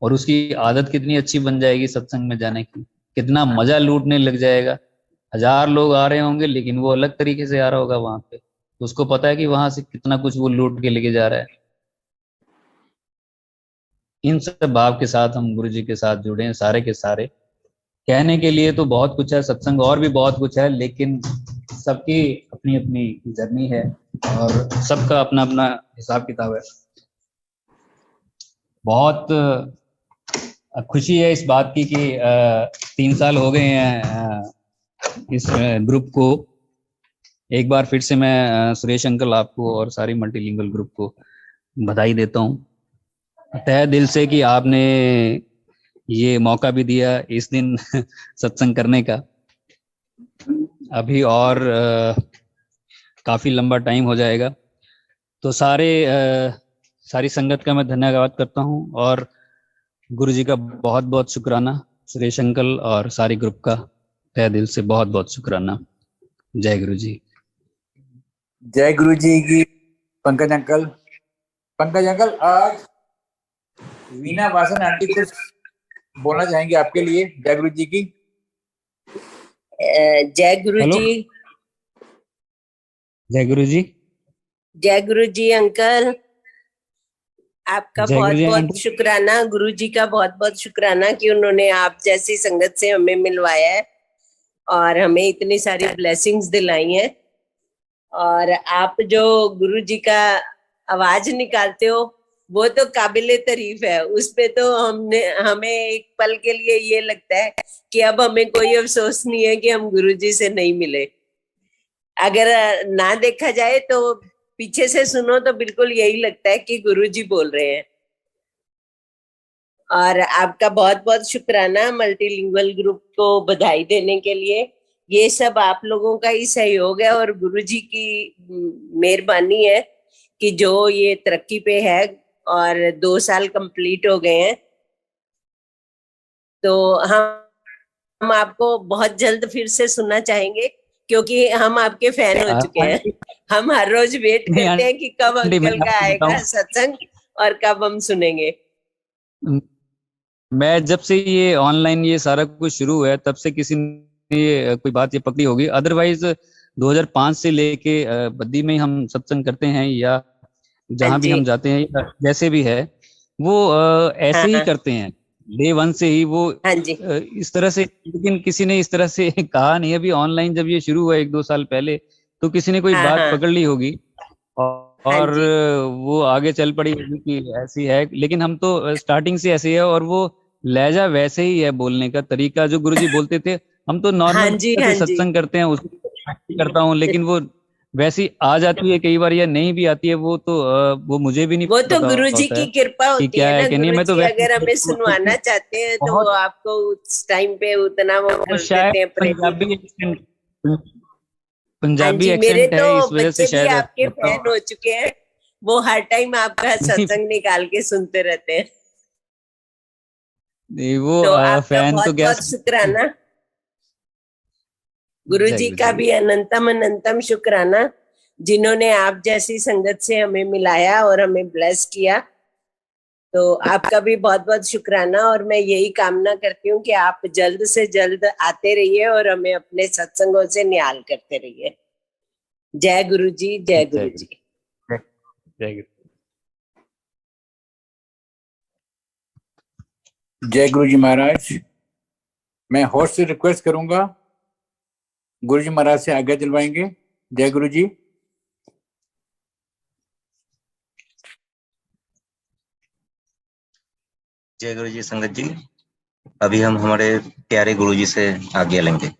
और उसकी आदत कितनी अच्छी बन जाएगी सत्संग में जाने की, कितना मजा लूटने लग जाएगा। 1000 लोग आ रहे होंगे लेकिन वो अलग तरीके से आ रहा होगा वहां पे, तो उसको पता है कि वहां से कितना कुछ वो लूट के लेके जा रहा है। इन सब भाव के साथ हम गुरु जी के साथ जुड़े हैं सारे के सारे। कहने के लिए तो बहुत कुछ है, सत्संग और भी बहुत कुछ है, लेकिन सबकी अपनी अपनी जर्नी है और सबका अपना अपना हिसाब किताब है। बहुत खुशी है इस बात की कि 3 साल हो गए हैं इस ग्रुप को। एक बार फिर से मैं सुरेश अंकल आपको और सारी मल्टीलिंगुअल ग्रुप को बधाई देता हूँ तहे दिल से कि आपने ये मौका भी दिया इस दिन सत्संग करने का। अभी और काफी लंबा टाइम हो जाएगा, तो सारी संगत का मैं धन्यवाद करता हूँ और गुरु जी का बहुत बहुत शुक्राना, सुरेश अंकल और सारी ग्रुप का तहे दिल से बहुत बहुत शुक्राना। जय गुरु जी। जय गुरु जी की। पंकज अंकल आज वीना वासन आंटी कुछ बोलना चाहेंगे आपके लिए। जय गुरु जी की। जय गुरु जी। जय गुरु जी। जय गुरु जी अंकल, आपका बहुत बहुत शुक्राना। गुरु जी का बहुत बहुत शुक्राना कि उन्होंने आप जैसी संगत से हमें मिलवाया है और हमें इतनी सारी ब्लेसिंग्स दिलाई हैं। और आप जो गुरु जी का आवाज निकालते हो वो तो काबिले तारीफ है। उस पे तो हमें एक पल के लिए ये लगता है कि अब हमें कोई अफसोस नहीं है कि हम गुरु जी से नहीं मिले। अगर ना देखा जाए तो पीछे से सुनो तो बिल्कुल यही लगता है कि गुरु जी बोल रहे हैं। और आपका बहुत बहुत शुक्राना मल्टीलिंगुअल ग्रुप को बधाई देने के लिए। ये सब आप लोगों का ही सहयोग है और गुरु जी की मेहरबानी है कि जो ये तरक्की पे है और 2 साल कंप्लीट हो गए हैं। तो हम आपको बहुत जल्द फिर से सुनना चाहेंगे क्योंकि हम आपके फैन हो चुके हैं। हम हर रोज वेट करते हैं कि कब अंकल का आएगा सत्संग और कब हम सुनेंगे। मैं जब से ये ऑनलाइन ये सारा कुछ शुरू हुआ है तब से किसी ने ये कोई बात ये पकड़ी होगी, अदरवाइज 2005 से लेके बद्दी में हम सत्संग करते हैं या जहां भी हम जाते हैं जैसे भी है वो ऐसे ही करते हैं डे 1 से ही वो इस तरह से। लेकिन किसी ने इस तरह से कहा नहीं। अभी ऑनलाइन जब ये शुरू हुआ 1-2 साल पहले तो किसी ने कोई बात पकड़ ली होगी और वो आगे चल पड़ी होगी कि ऐसी है। लेकिन हम तो स्टार्टिंग से ऐसे है और वो लहजा वैसे ही है, बोलने का तरीका जो गुरुजी बोलते थे। हम तो नॉर्मल सत्संग करते हैं उसको करता हूँ, लेकिन वो वैसी आ जाती है कई बार या नहीं भी आती है वो मुझे भी नहीं वो पता तो गुरुजी की कृपा होती है ना। गुरुजी अगर हमें सुनवाना चाहते हैं तो वो आपको उस टाइम पे उतना वो कर देते हैं। पंजाबी एक्सेंट है इस वजह से शायद आपके फैन हो चुके हैं, वो हर टाइम आपका सत्संग निकाल के सुनते रहते हैं। वो तो आपका फैन बहुत तो क्या बहुत शुक्राना। गुरुजी का भी अनंतम शुक्राना जिन्होंने आप जैसी संगत से हमें मिलाया और हमें ब्लेस किया। तो आपका भी बहुत बहुत शुक्राना और मैं यही कामना करती हूँ कि आप जल्द से जल्द आते रहिए और हमें अपने सत्संगों से निहाल करते रहिए। जय गुरु जी। जय गुरु जी। जय गुरु। जय गुरु जी महाराज। मैं होस्ट से रिक्वेस्ट करूंगा, गुरु जी महाराज से आज्ञा दिलवाएंगे। जय गुरु जी। जय गुरु जी। संगत जी, अभी हम हमारे प्यारे गुरु जी से आज्ञा लेंगे।